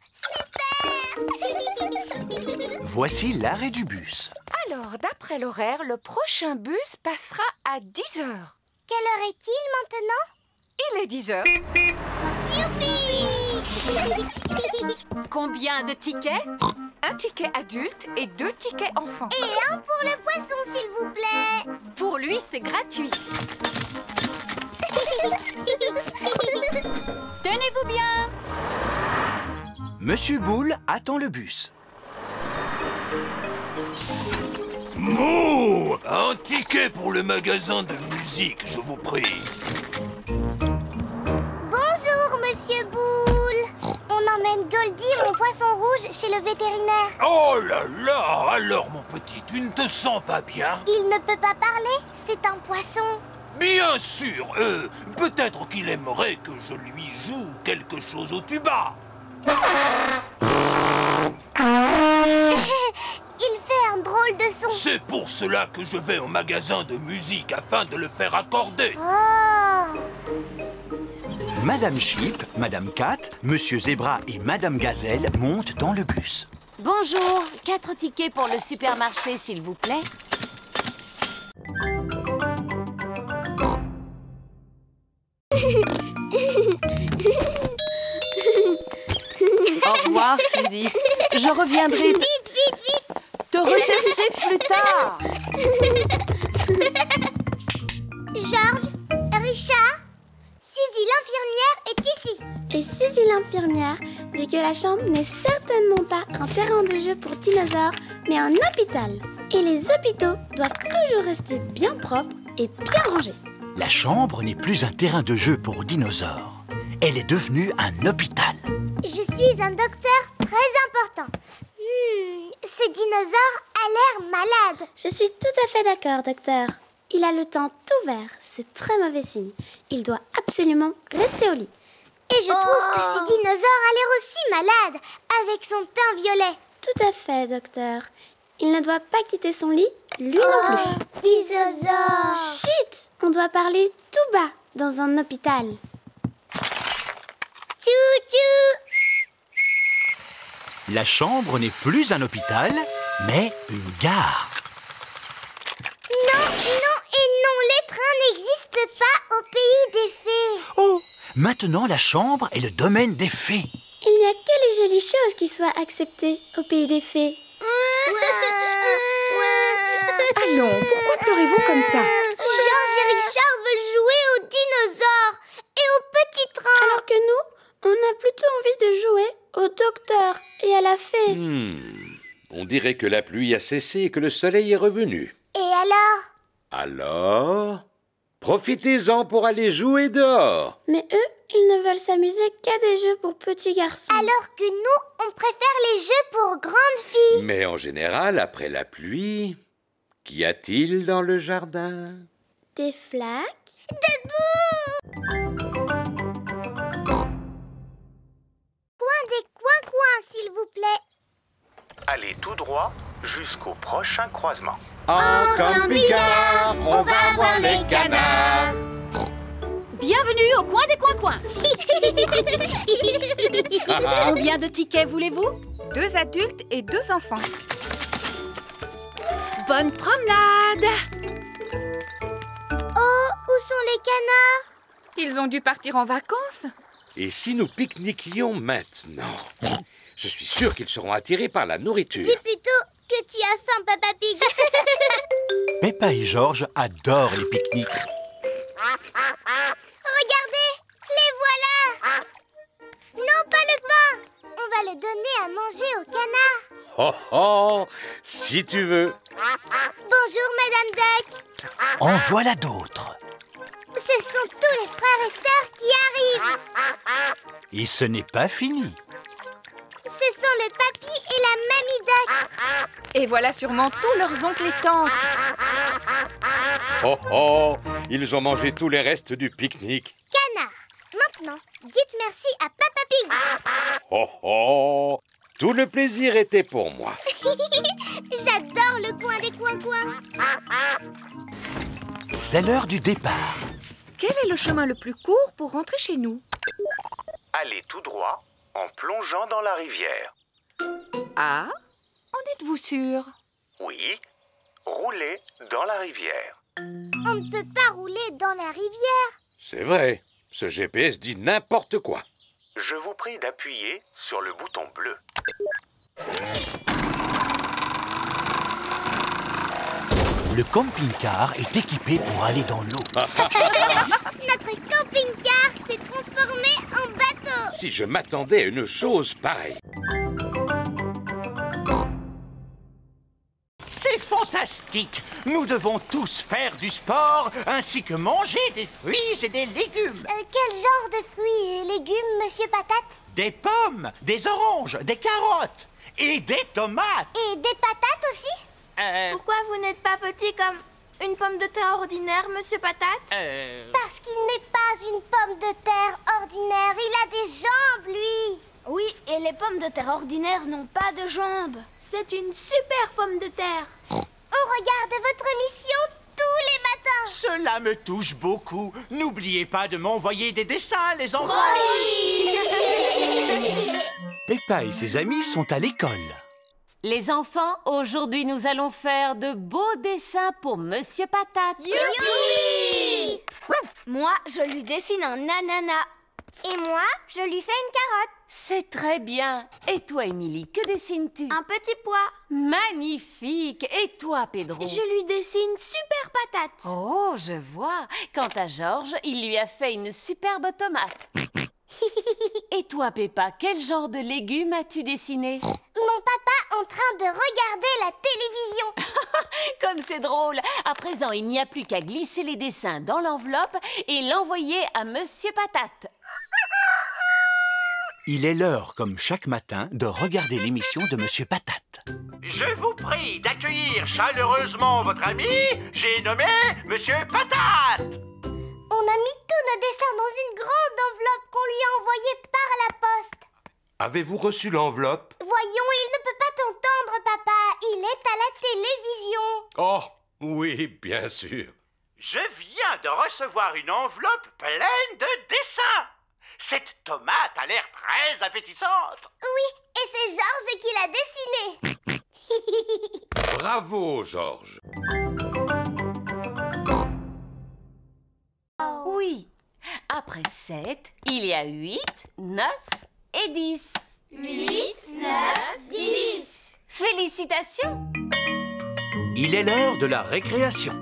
Speaker 2: super.
Speaker 4: Voici l'arrêt du bus.
Speaker 3: Alors, d'après l'horaire, le prochain bus passera à 10 heures.
Speaker 2: Quelle heure est-il maintenant?
Speaker 3: Il est 10 heures.
Speaker 2: Youpi!
Speaker 6: Combien de tickets?
Speaker 3: 1 ticket adulte et 2 tickets enfants.
Speaker 2: Et un pour le poisson, s'il vous plaît.
Speaker 6: Pour lui, c'est gratuit. Tenez-vous bien.
Speaker 4: Monsieur Boule attend le bus.
Speaker 15: Mouh! Un ticket pour le magasin de musique, je vous prie.
Speaker 2: Bonjour, Monsieur Boule. On emmène Goldie, mon poisson rouge, chez le vétérinaire.
Speaker 15: Oh là là! Alors, mon petit, tu ne te sens pas bien?
Speaker 2: Il ne peut pas parler, c'est un poisson.
Speaker 15: Bien sûr! Peut-être qu'il aimerait que je lui joue quelque chose au tuba.
Speaker 2: Il fait un drôle de son.
Speaker 15: C'est pour cela que je vais au magasin de musique afin de le faire accorder.
Speaker 2: Oh!
Speaker 4: Madame Chip, Madame Cat, Monsieur Zébra et Madame Gazelle montent dans le bus.
Speaker 12: Bonjour, 4 tickets pour le supermarché, s'il vous plaît. Au revoir, Suzy. Je reviendrai te rechercher plus tard.
Speaker 2: Georges, Richard, Suzy l'infirmière est ici.
Speaker 16: Et Suzy l'infirmière dit que la chambre n'est certainement pas un terrain de jeu pour dinosaures, mais un hôpital. Et les hôpitaux doivent toujours rester bien propres et bien rangés.
Speaker 4: La chambre n'est plus un terrain de jeu pour dinosaures. Elle est devenue un hôpital.
Speaker 2: Je suis un docteur très important. Ce dinosaure a l'air malade.
Speaker 16: Je suis tout à fait d'accord, docteur. Il a le teint tout vert, c'est très mauvais signe. Il doit absolument rester au lit.
Speaker 2: Et je trouve que ce dinosaure a l'air aussi malade, avec son teint violet.
Speaker 16: Tout à fait, docteur. Il ne doit pas quitter son lit, lui non plus.
Speaker 2: Dinosaure!
Speaker 16: Chut! On doit parler tout bas dans un hôpital.
Speaker 2: Tchou-tchou!
Speaker 4: La chambre n'est plus un hôpital, mais une gare.
Speaker 2: Non, non et non, les trains n'existent pas au pays des fées.
Speaker 4: Oh! Maintenant, la chambre est le domaine des fées.
Speaker 16: Il n'y a que les jolies choses qui soient acceptées au pays des fées.
Speaker 3: Allons, pourquoi pleurez-vous comme ça?
Speaker 2: Georges et Richard veulent jouer aux dinosaures et aux petits trains.
Speaker 16: Alors que nous, on a plutôt envie de jouer au docteur et à la fée.
Speaker 7: On dirait que la pluie a cessé et que le soleil est revenu.
Speaker 2: Et alors?
Speaker 7: Alors, profitez-en pour aller jouer dehors.
Speaker 16: Mais eux, ils ne veulent s'amuser qu'à des jeux pour petits garçons.
Speaker 2: Alors que nous, on préfère les jeux pour grandes filles.
Speaker 7: Mais en général, après la pluie, qu'y a-t-il dans le jardin?
Speaker 16: Des flaques.
Speaker 2: Debout! Coin des coins-coins, s'il vous plaît.
Speaker 17: Allez tout droit jusqu'au prochain croisement.
Speaker 7: En camping-car, on va voir les canards.
Speaker 6: Bienvenue au coin des coins-coins. Combien de tickets voulez-vous?
Speaker 3: 2 adultes et 2 enfants.
Speaker 6: Bonne promenade.
Speaker 2: Oh, où sont les canards?
Speaker 3: Ils ont dû partir en vacances.
Speaker 7: Et si nous pique-niquions maintenant? Je suis sûr qu'ils seront attirés par la nourriture.
Speaker 2: Dis plutôt que tu as faim, Papa Pig.
Speaker 4: Peppa et Georges adorent les pique-niques.
Speaker 2: Regardez, les voilà. Non, pas le pain. On va le donner à manger aux canards.
Speaker 7: Oh oh, si tu veux.
Speaker 2: Bonjour, Madame Duck.
Speaker 4: En voilà d'autres.
Speaker 2: Ce sont tous les frères et sœurs qui arrivent.
Speaker 4: Et ce n'est pas fini.
Speaker 2: Ce sont le papy et la mamie Duck.
Speaker 3: Et voilà sûrement tous leurs oncles et tantes.
Speaker 7: Oh oh, ils ont mangé tous les restes du pique-nique.
Speaker 2: Canard, maintenant, dites merci à Papa Pig.
Speaker 7: Oh oh, tout le plaisir était pour moi.
Speaker 2: J'adore le coin des coins-coins.
Speaker 4: C'est l'heure du départ.
Speaker 3: Quel est le chemin le plus court pour rentrer chez nous?
Speaker 17: Allez tout droit en plongeant dans la rivière.
Speaker 3: Ah, en êtes-vous sûr?
Speaker 17: Oui, roulez dans la rivière.
Speaker 2: On ne peut pas rouler dans la rivière.
Speaker 7: C'est vrai, ce GPS dit n'importe quoi.
Speaker 17: Je vous prie d'appuyer sur le bouton bleu.
Speaker 4: Le camping-car est équipé pour aller dans l'eau.
Speaker 2: Notre camping-car s'est transformé en bateau.
Speaker 7: Si je m'attendais à une chose pareille.
Speaker 18: C'est fantastique!
Speaker 4: fantastique! Nous devons tous faire du sport, ainsi que manger des fruits et des légumes.
Speaker 2: Quel genre de fruits et légumes, Monsieur Patate?
Speaker 4: Des pommes, des oranges, des carottes et des tomates.
Speaker 2: Et des patates aussi?
Speaker 10: Pourquoi vous n'êtes pas petit comme une pomme de terre ordinaire, Monsieur Patate?
Speaker 2: Parce qu'il n'est pas une pomme de terre ordinaire. Il a des jambes, lui.
Speaker 13: Oui, et les pommes de terre ordinaires n'ont pas de jambes.
Speaker 10: C'est une super pomme de terre.
Speaker 2: On regarde votre émission tous les matins.
Speaker 4: Cela me touche beaucoup. N'oubliez pas de m'envoyer des dessins, les enfants. Peppa et ses amis sont à l'école.
Speaker 12: Les enfants, aujourd'hui nous allons faire de beaux dessins pour Monsieur Patate.
Speaker 2: Youpi!
Speaker 13: Moi, je lui dessine un ananas.
Speaker 2: Et moi, je lui fais une carotte.
Speaker 12: C'est très bien. Et toi, Émilie, que dessines-tu?
Speaker 10: Un petit pois.
Speaker 12: Magnifique. Et toi, Pedro?
Speaker 10: Je lui dessine super patate.
Speaker 12: Oh, je vois. Quant à Georges, il lui a fait une superbe tomate. Et toi, Peppa, quel genre de légumes as-tu dessiné?
Speaker 2: Mon papa en train de regarder la télévision.
Speaker 12: Comme c'est drôle. À présent, il n'y a plus qu'à glisser les dessins dans l'enveloppe et l'envoyer à Monsieur Patate.
Speaker 4: Il est l'heure, comme chaque matin, de regarder l'émission de Monsieur Patate. Je vous prie d'accueillir chaleureusement votre ami, j'ai nommé Monsieur Patate.
Speaker 2: On a mis tous nos dessins dans une grande enveloppe qu'on lui a envoyée par la poste.
Speaker 1: Avez-vous reçu l'enveloppe?
Speaker 2: Voyons, il ne peut pas t'entendre, papa. Il est à la télévision.
Speaker 1: Oh, oui, bien sûr.
Speaker 4: Je viens de recevoir une enveloppe pleine de dessins. Cette tomate a l'air très appétissante.
Speaker 2: Oui, et c'est Georges qui l'a dessinée.
Speaker 1: Bravo, Georges.
Speaker 12: Oui. Après 7, il y a 8, 9 et 10.
Speaker 10: 8, 9, 10.
Speaker 12: Félicitations.
Speaker 4: Il est l'heure de la récréation.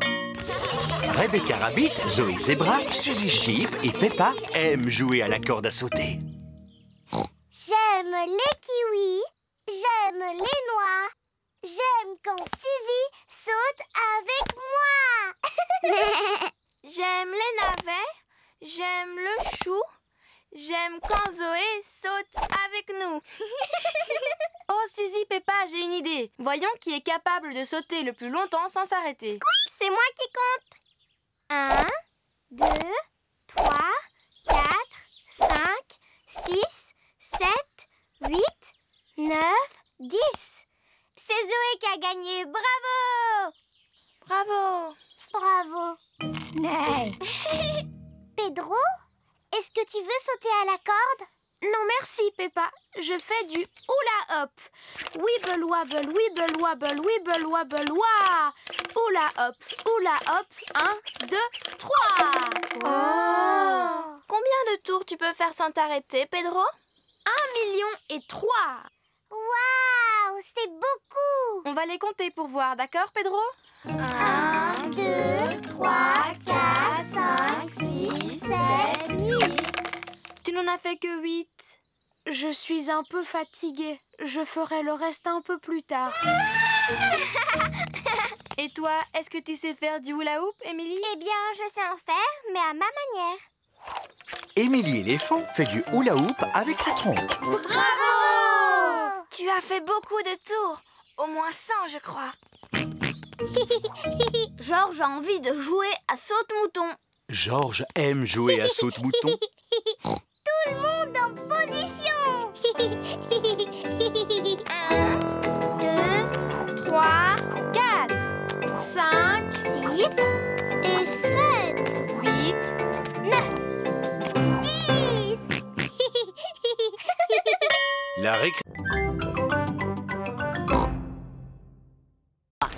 Speaker 4: Rebecca Rabbit, Zoé Zebra, Suzy Sheep et Peppa aiment jouer à la corde à sauter.
Speaker 2: J'aime les kiwis, j'aime les noix, j'aime quand Suzy saute avec moi.
Speaker 10: J'aime les navets, j'aime le chou, j'aime quand Zoé saute avec nous. Oh, Suzy, Peppa, j'ai une idée. Voyons qui est capable de sauter le plus longtemps sans s'arrêter.
Speaker 2: C'est moi qui compte. 1, 2, 3, 4, 5, 6, 7, 8, 9, 10. C'est Zoé qui a gagné. Bravo!
Speaker 10: Bravo!
Speaker 2: Bravo! Pedro, est-ce que tu veux sauter à la corde?
Speaker 10: Non, merci, Peppa. Je fais du hula hop. Wibble wabble, wibble wabble, wibble wabble, wah! Hula hop, 1, 2, 3.
Speaker 2: Oh!
Speaker 10: Combien de tours tu peux faire sans t'arrêter, Pedro? 1,3 million.
Speaker 2: Waouh, c'est beaucoup!
Speaker 10: On va les compter pour voir, d'accord, Pedro?
Speaker 2: 1, 2, 3, 4, 5, 6, 7, 8.
Speaker 10: Tu n'en as fait que 8. Je suis un peu fatiguée. Je ferai le reste un peu plus tard. Et toi, est-ce que tu sais faire du hula hoop, Émilie?
Speaker 2: Eh bien, je sais en faire, mais à ma manière.
Speaker 4: Émilie éléphant fait du hula hoop avec sa trompe.
Speaker 2: Bravo!
Speaker 10: Tu as fait beaucoup de tours. Au moins 100, je crois.
Speaker 13: Georges a envie de jouer à saute-mouton.
Speaker 4: Georges aime jouer à saute-mouton.
Speaker 2: Tout le monde en position.
Speaker 10: 1, 2, 3, 4, 5,
Speaker 2: 6 et 7,
Speaker 10: 8,
Speaker 2: 9, 10.
Speaker 4: La récré...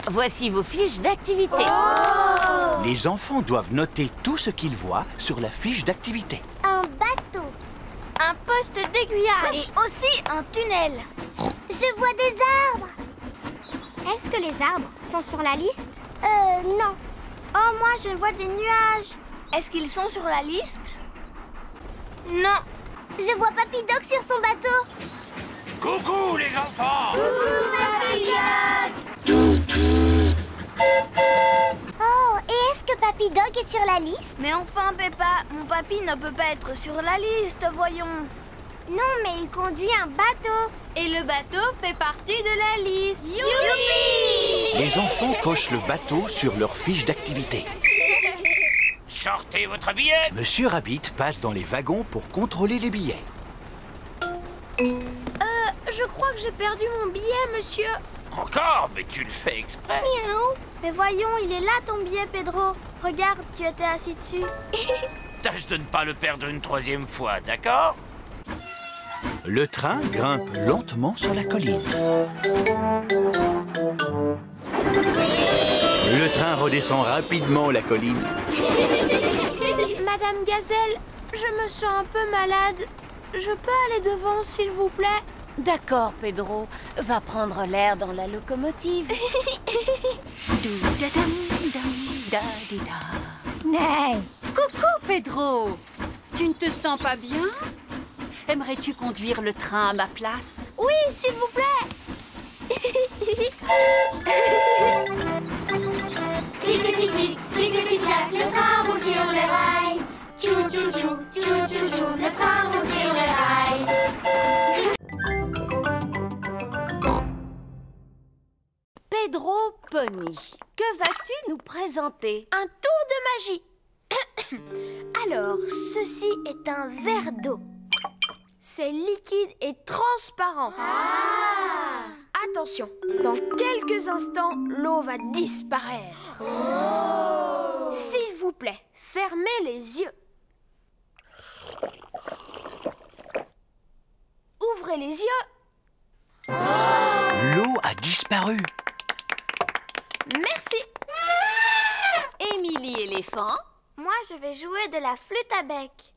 Speaker 12: Voici vos fiches d'activité.
Speaker 2: Oh!
Speaker 4: Les enfants doivent noter tout ce qu'ils voient sur la fiche d'activité.
Speaker 2: Un bateau.
Speaker 10: un poste d'aiguillage.
Speaker 13: Et aussi un tunnel.
Speaker 2: Je vois des arbres. Est-ce que les arbres sont sur la liste? Non.
Speaker 13: Oh, moi, je vois des nuages. Est-ce qu'ils sont sur la liste?
Speaker 10: Non.
Speaker 2: Je vois Papy Doc sur son bateau.
Speaker 8: Coucou les enfants!
Speaker 2: Coucou Papy Doc! Oh, et est-ce que Papy Dog est sur la liste?
Speaker 10: Mais enfin, Peppa, mon papy ne peut pas être sur la liste, voyons.
Speaker 2: Non, mais il conduit un bateau.
Speaker 10: Et le bateau fait partie de la liste.
Speaker 2: Youpi!
Speaker 4: Les enfants cochent le bateau sur leur fiche d'activité.
Speaker 8: Sortez votre billet.
Speaker 4: Monsieur Rabbit passe dans les wagons pour contrôler les billets.
Speaker 10: Je crois que j'ai perdu mon billet, monsieur.
Speaker 8: Encore? Mais tu le fais exprès.
Speaker 2: Miaou. Mais voyons, il est là ton billet, Pedro. Regarde, tu étais assis dessus.
Speaker 8: Tâche de ne pas le perdre une troisième fois, d'accord?
Speaker 4: Le train grimpe lentement sur la colline. Le train redescend rapidement la colline.
Speaker 10: Madame Gazelle, je me sens un peu malade. Je peux aller devant, s'il vous plaît?
Speaker 12: D'accord, Pedro. Va prendre l'air dans la locomotive.
Speaker 6: Hey, coucou, Pedro. Tu ne te sens pas bien? Aimerais-tu conduire le train à ma place?
Speaker 10: Oui, s'il vous plaît.
Speaker 2: Clic-clic-clic, clic-clic-clac, le train roule sur les rails. Tchou-tchou-tchou, tchou-tchou-tchou, le train roule sur les rails.
Speaker 12: Pedro Pony, que vas-tu nous présenter?
Speaker 10: Un tour de magie. Alors, ceci est un verre d'eau. C'est liquide et transparent. Attention, dans quelques instants, l'eau va disparaître. S'il vous plaît, fermez les yeux. Ouvrez les yeux.
Speaker 4: L'eau a disparu.
Speaker 10: Merci.
Speaker 12: Émilie éléphant.
Speaker 2: Moi, je vais jouer de la flûte à bec.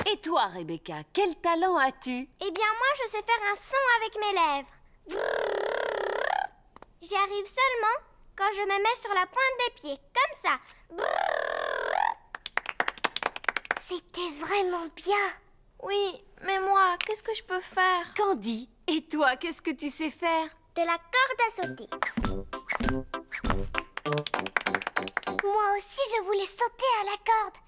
Speaker 12: Et toi, Rebecca, quel talent as-tu?
Speaker 2: Eh bien, moi, je sais faire un son avec mes lèvres. J'y arrive seulement quand je me mets sur la pointe des pieds, comme ça. C'était vraiment bien.
Speaker 10: Oui, mais moi, qu'est-ce que je peux faire?
Speaker 6: Candy, et toi, qu'est-ce que tu sais faire?
Speaker 2: De la corde à sauter. Moi aussi, je voulais sauter à la corde.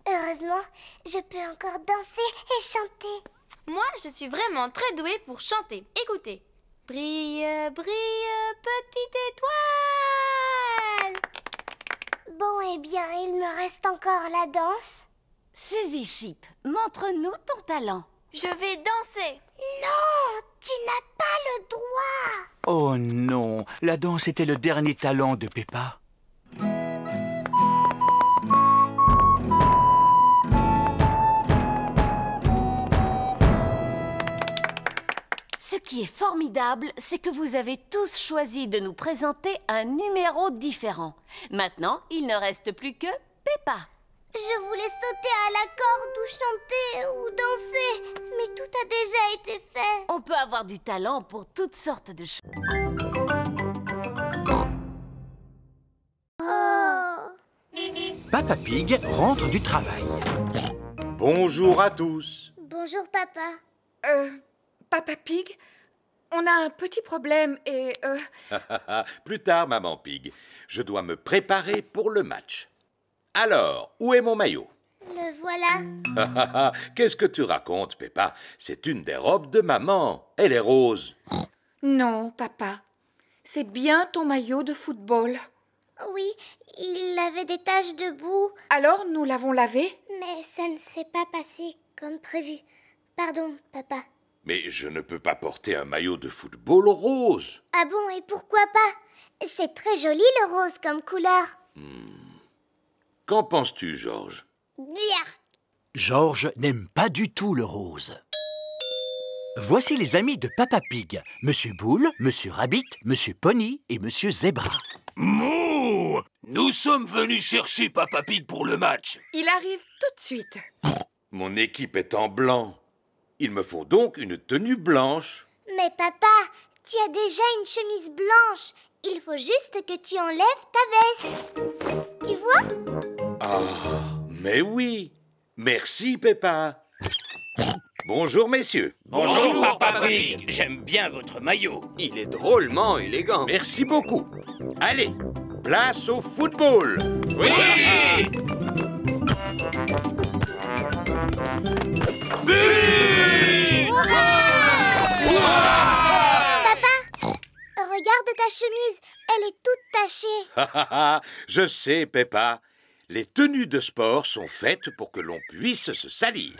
Speaker 2: Heureusement, je peux encore danser et chanter.
Speaker 10: Moi, je suis vraiment très douée pour chanter. Écoutez. Brille, brille, petite étoile.
Speaker 2: Bon, eh bien, il me reste encore la danse.
Speaker 12: Suzy Chip, montre-nous ton talent.
Speaker 10: Je vais danser.
Speaker 2: Non, tu n'as pas le droit.
Speaker 4: Oh non, la danse était le dernier talent de Peppa.
Speaker 12: Ce qui est formidable, c'est que vous avez tous choisi de nous présenter un numéro différent. Maintenant, il ne reste plus que Peppa.
Speaker 2: Je voulais sauter à la corde ou chanter ou danser, mais tout a déjà été fait.
Speaker 12: On peut avoir du talent pour toutes sortes de choses.
Speaker 4: Papa Pig rentre du travail.
Speaker 7: Bonjour à tous.
Speaker 2: Bonjour, papa.
Speaker 3: Papa Pig, on a un petit problème et...
Speaker 7: Plus tard, maman Pig. Je dois me préparer pour le match. Alors, où est mon maillot?
Speaker 2: Le voilà.
Speaker 7: Qu'est-ce que tu racontes, Peppa? C'est une des robes de maman. Elle est rose.
Speaker 3: Non, papa. C'est bien ton maillot de football.
Speaker 2: Oui, il avait des taches de boue.
Speaker 3: Alors, nous l'avons lavé?
Speaker 2: Mais ça ne s'est pas passé comme prévu. Pardon, papa.
Speaker 7: Mais je ne peux pas porter un maillot de football rose.
Speaker 2: Ah bon, et pourquoi pas? C'est très joli le rose comme couleur.
Speaker 7: Qu'en penses-tu, Georges?
Speaker 2: Bien.
Speaker 4: Georges n'aime pas du tout le rose. Voici les amis de Papa Pig. Monsieur Boule, Monsieur Rabbit, Monsieur Pony et Monsieur Zebra.
Speaker 15: Mouh! Nous sommes venus chercher Papa Pig pour le match.
Speaker 3: Il arrive tout de suite.
Speaker 7: Mon équipe est en blanc. Il me faut donc une tenue blanche.
Speaker 2: Mais papa, tu as déjà une chemise blanche. Il faut juste que tu enlèves ta veste. Tu vois?
Speaker 7: Ah, mais oui. Merci, Peppa. Bonjour, messieurs.
Speaker 15: Bonjour, Papa Pig. J'aime bien votre maillot.
Speaker 14: Il est drôlement élégant.
Speaker 7: Merci beaucoup. Allez, place au football.
Speaker 15: Oui.
Speaker 2: Papa, regarde ta chemise, elle est toute tachée.
Speaker 7: Je sais, Peppa. Les tenues de sport sont faites pour que l'on puisse se salir.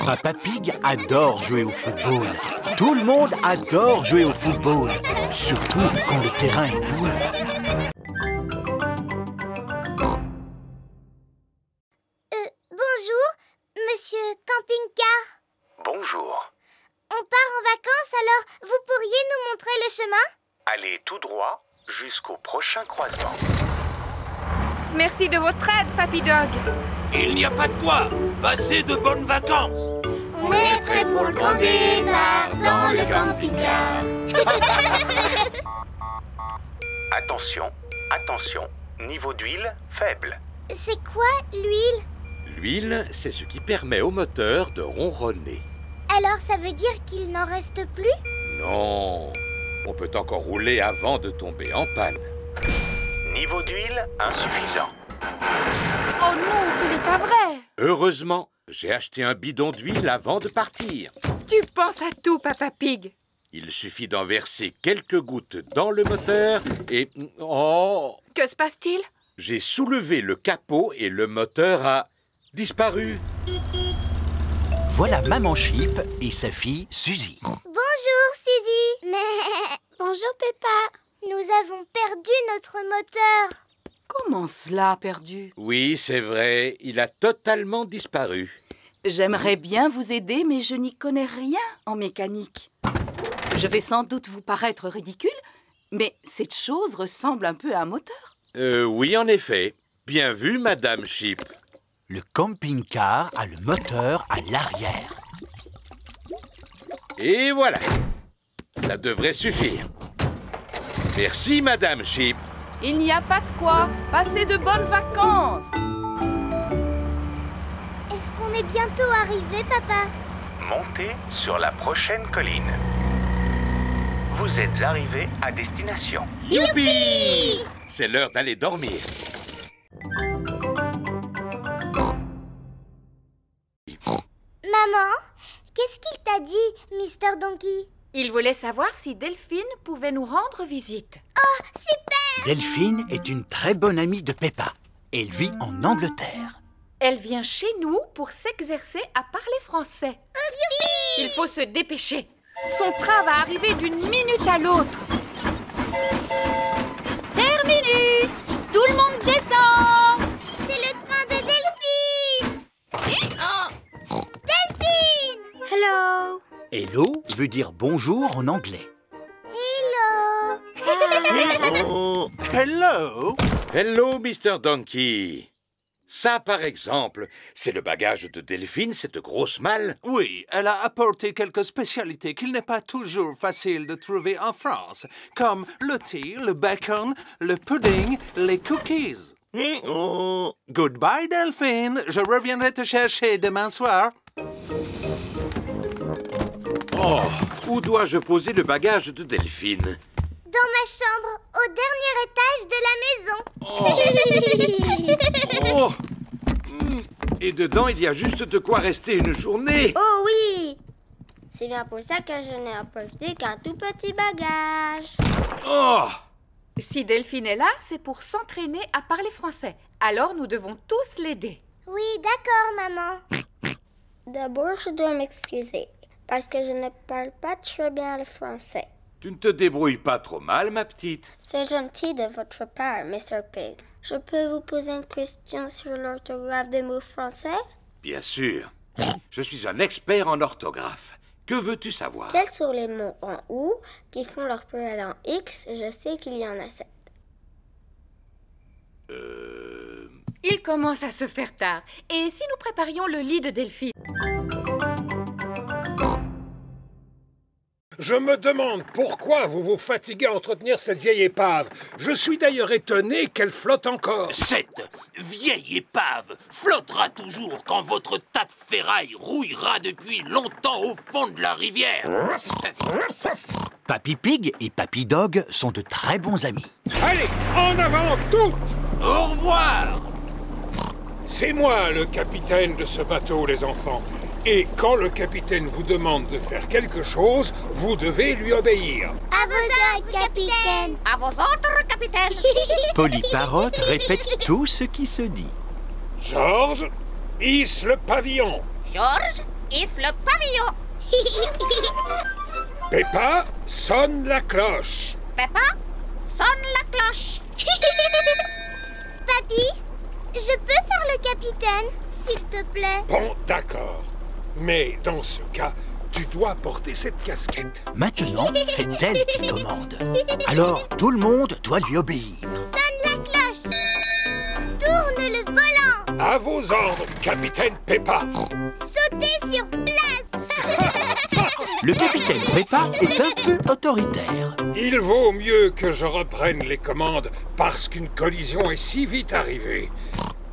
Speaker 4: Papa Pig adore jouer au football. Tout le monde adore jouer au football. Surtout quand le terrain est boueux.
Speaker 2: Bonjour, monsieur camping-car.
Speaker 17: Bonjour.
Speaker 2: On part en vacances, alors vous pourriez nous montrer le chemin?
Speaker 17: Allez tout droit jusqu'au prochain croisement.
Speaker 3: Merci de votre aide, Papy Dog.
Speaker 15: Il n'y a pas de quoi. Passez de bonnes vacances.
Speaker 2: On est prêt pour le grand départ dans le camping-car.
Speaker 17: Attention, attention. Niveau d'huile faible.
Speaker 2: C'est quoi l'huile?
Speaker 7: L'huile, c'est ce qui permet au moteur de ronronner.
Speaker 2: Alors ça veut dire qu'il n'en reste plus?
Speaker 7: Non, on peut encore rouler avant de tomber en panne.
Speaker 17: Niveau d'huile insuffisant.
Speaker 3: Oh non, ce n'est pas vrai.
Speaker 7: Heureusement, j'ai acheté un bidon d'huile avant de partir.
Speaker 3: Tu penses à tout, Papa Pig.
Speaker 7: Il suffit d'en verser quelques gouttes dans le moteur et... Oh!
Speaker 3: Que se passe-t-il?
Speaker 7: J'ai soulevé le capot et le moteur a disparu.
Speaker 4: Voilà Maman Sheep et sa fille Suzy.
Speaker 2: Bonjour, Suzy. Mais... Bonjour, Peppa. Nous avons perdu notre moteur.
Speaker 6: Comment cela, perdu?
Speaker 7: Oui, c'est vrai, il a totalement disparu.
Speaker 6: J'aimerais bien vous aider, mais je n'y connais rien en mécanique. Je vais sans doute vous paraître ridicule, mais cette chose ressemble un peu à un moteur.
Speaker 7: Oui, en effet. Bien vu, Madame Sheep.
Speaker 4: Le camping-car a le moteur à l'arrière.
Speaker 7: Et voilà. Ça devrait suffire. Merci, Madame Sheep.
Speaker 6: Il n'y a pas de quoi. Passez de bonnes vacances.
Speaker 2: Est-ce qu'on est bientôt arrivé, Papa?
Speaker 17: Montez sur la prochaine colline. Vous êtes arrivé à destination.
Speaker 7: Youpi! C'est l'heure d'aller dormir.
Speaker 2: Maman, qu'est-ce qu'il t'a dit, Mr. Donkey?
Speaker 3: Il voulait savoir si Delphine pouvait nous rendre visite.
Speaker 2: Oh, super!
Speaker 4: Delphine est une très bonne amie de Peppa. Elle vit en Angleterre.
Speaker 3: Elle vient chez nous pour s'exercer à parler français. Il faut se dépêcher. Son train va arriver d'une minute à l'autre.
Speaker 6: Terminus! Tout le monde descend!
Speaker 2: C'est le train de Delphine! Delphine! Hello!
Speaker 4: Hello veut dire bonjour en anglais.
Speaker 2: Hello!
Speaker 4: Hello!
Speaker 7: Hello, Mr. Donkey. Ça, par exemple, c'est le bagage de Delphine, cette grosse malle.
Speaker 18: Oui, elle a apporté quelques spécialités qu'il n'est pas toujours facile de trouver en France, comme le thé, le bacon, le pudding, les cookies. Goodbye, Delphine. Je reviendrai te chercher demain soir.
Speaker 7: Oh, où dois-je poser le bagage de Delphine?
Speaker 2: Dans ma chambre, au dernier étage de la maison.
Speaker 7: Oh! Et dedans, il y a juste de quoi rester une journée.
Speaker 13: Oh oui! C'est bien pour ça que je n'ai apporté qu'un tout petit bagage.
Speaker 7: Oh!
Speaker 3: Si Delphine est là, c'est pour s'entraîner à parler français. Alors nous devons tous l'aider.
Speaker 2: Oui, d'accord, maman.
Speaker 13: D'abord, je dois m'excuser parce que je ne parle pas très bien le français.
Speaker 7: Tu ne te débrouilles pas trop mal, ma petite.
Speaker 13: C'est gentil de votre part, Mr. Pig. Je peux vous poser une question sur l'orthographe des mots français?
Speaker 7: Bien sûr. Je suis un expert en orthographe. Que veux-tu savoir?
Speaker 13: Quels sont les mots en OU qui font leur pluriel en X? Je sais qu'il y en a 7.
Speaker 3: Il commence à se faire tard. Et si nous préparions le lit de Delphine?
Speaker 5: Je me demande pourquoi vous vous fatiguez à entretenir cette vieille épave. Je suis d'ailleurs étonné qu'elle flotte encore.
Speaker 15: Cette vieille épave flottera toujours quand votre tas de ferraille rouillera depuis longtemps au fond de la rivière.
Speaker 4: Papy Pig et Papy Dog sont de très bons amis.
Speaker 5: Allez, en avant toutes!
Speaker 15: Au revoir!
Speaker 5: C'est moi le capitaine de ce bateau, les enfants. Et quand le capitaine vous demande de faire quelque chose, vous devez lui obéir.
Speaker 2: À vos ordres, capitaine.
Speaker 11: À vos ordres, capitaine.
Speaker 4: Polly Parrot répète tout ce qui se dit.
Speaker 5: Georges, hisse le pavillon.
Speaker 11: Georges, hisse le pavillon.
Speaker 5: Peppa, sonne la cloche.
Speaker 11: Peppa, sonne la cloche.
Speaker 2: Papy, je peux faire le capitaine, s'il te plaît?
Speaker 5: Bon, d'accord. Mais dans ce cas, tu dois porter cette casquette.
Speaker 4: Maintenant, c'est elle qui commande. Alors, tout le monde doit lui obéir.
Speaker 2: Sonne la cloche. Tourne le volant.
Speaker 5: À vos ordres, capitaine Peppa.
Speaker 2: Sautez sur place.
Speaker 4: Le capitaine Peppa est un peu autoritaire.
Speaker 5: Il vaut mieux que je reprenne les commandes parce qu'une collision est si vite arrivée.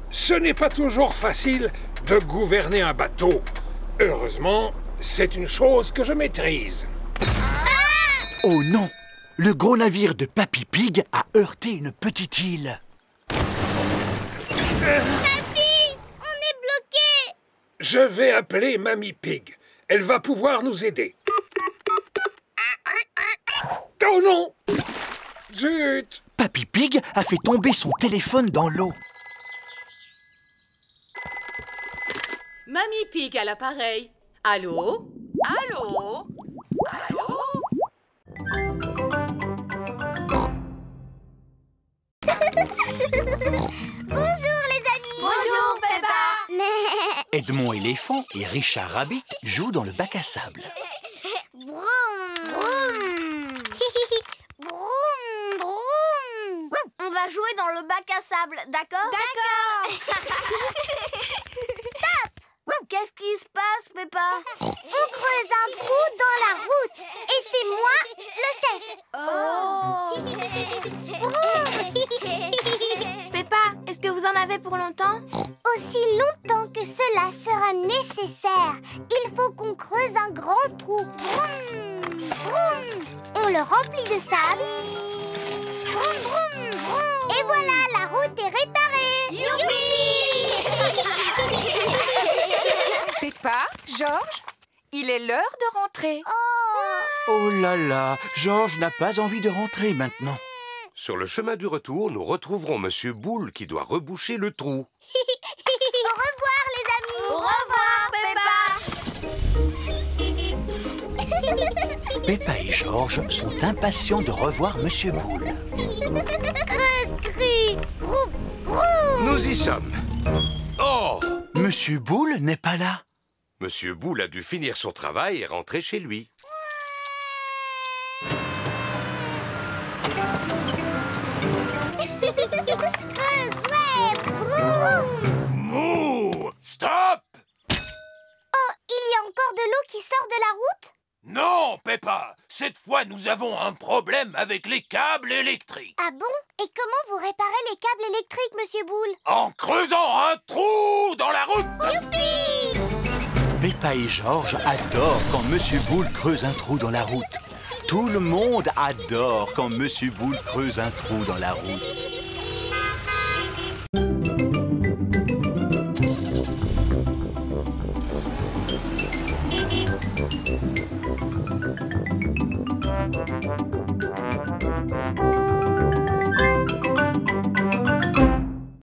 Speaker 5: Ce n'est pas toujours facile de gouverner un bateau. Heureusement, c'est une chose que je maîtrise.
Speaker 4: Oh non! Le gros navire de Papy Pig a heurté une petite île.
Speaker 2: Papy, on est bloqué.
Speaker 5: Je vais appeler Mamie Pig. Elle va pouvoir nous aider. Oh non! Zut!
Speaker 4: Papy Pig a fait tomber son téléphone dans l'eau.
Speaker 19: Mamie Pig à l'appareil. Allô? Allô? Allô?
Speaker 2: Bonjour les amis.
Speaker 10: Bonjour Peppa.
Speaker 4: Edmond éléphant et Richard Rabbit jouent dans le bac à sable.
Speaker 2: Broum, broum. Broum, broum.
Speaker 10: On va jouer dans le bac à sable, d'accord? D'accord.
Speaker 2: Stop.
Speaker 10: Qu'est-ce qui se passe, Peppa?
Speaker 2: On creuse un trou dans la route et c'est moi le chef.
Speaker 10: Oh. Peppa, est-ce que vous en avez pour longtemps?
Speaker 2: Aussi longtemps que cela sera nécessaire. Il faut qu'on creuse un grand trou. Vroom, vroom. On le remplit de sable. Vroom, vroom, vroom. Et voilà, la route est réparée.
Speaker 10: Youpi!
Speaker 3: Peppa, Georges, il est l'heure de rentrer.
Speaker 4: Oh là là, Georges n'a pas envie de rentrer maintenant.
Speaker 1: Sur le chemin du retour, nous retrouverons Monsieur Boule qui doit reboucher le trou.
Speaker 2: Au revoir les amis.
Speaker 10: Au revoir, Peppa.
Speaker 4: Peppa et Georges sont impatients de revoir Monsieur Boule.
Speaker 2: Creuse, cru. Vroom, vroom.
Speaker 1: Nous y sommes. Oh!
Speaker 4: Monsieur Boule n'est pas là.
Speaker 1: Monsieur Boule a dû finir son travail et rentrer chez lui.
Speaker 2: Creuse, ouais, vroom.
Speaker 15: Mouh! Stop!
Speaker 2: Oh, il y a encore de l'eau qui sort de la route?
Speaker 15: Non, Peppa! Cette fois, nous avons un problème avec les câbles électriques.
Speaker 2: Ah bon? Et comment vous réparez les câbles électriques, Monsieur Boule?
Speaker 15: En creusant un trou dans la route!
Speaker 2: Youpi!
Speaker 4: Peppa et Georges adorent quand Monsieur Boule creuse un trou dans la route. Tout le monde adore quand Monsieur Boule creuse un trou dans la route.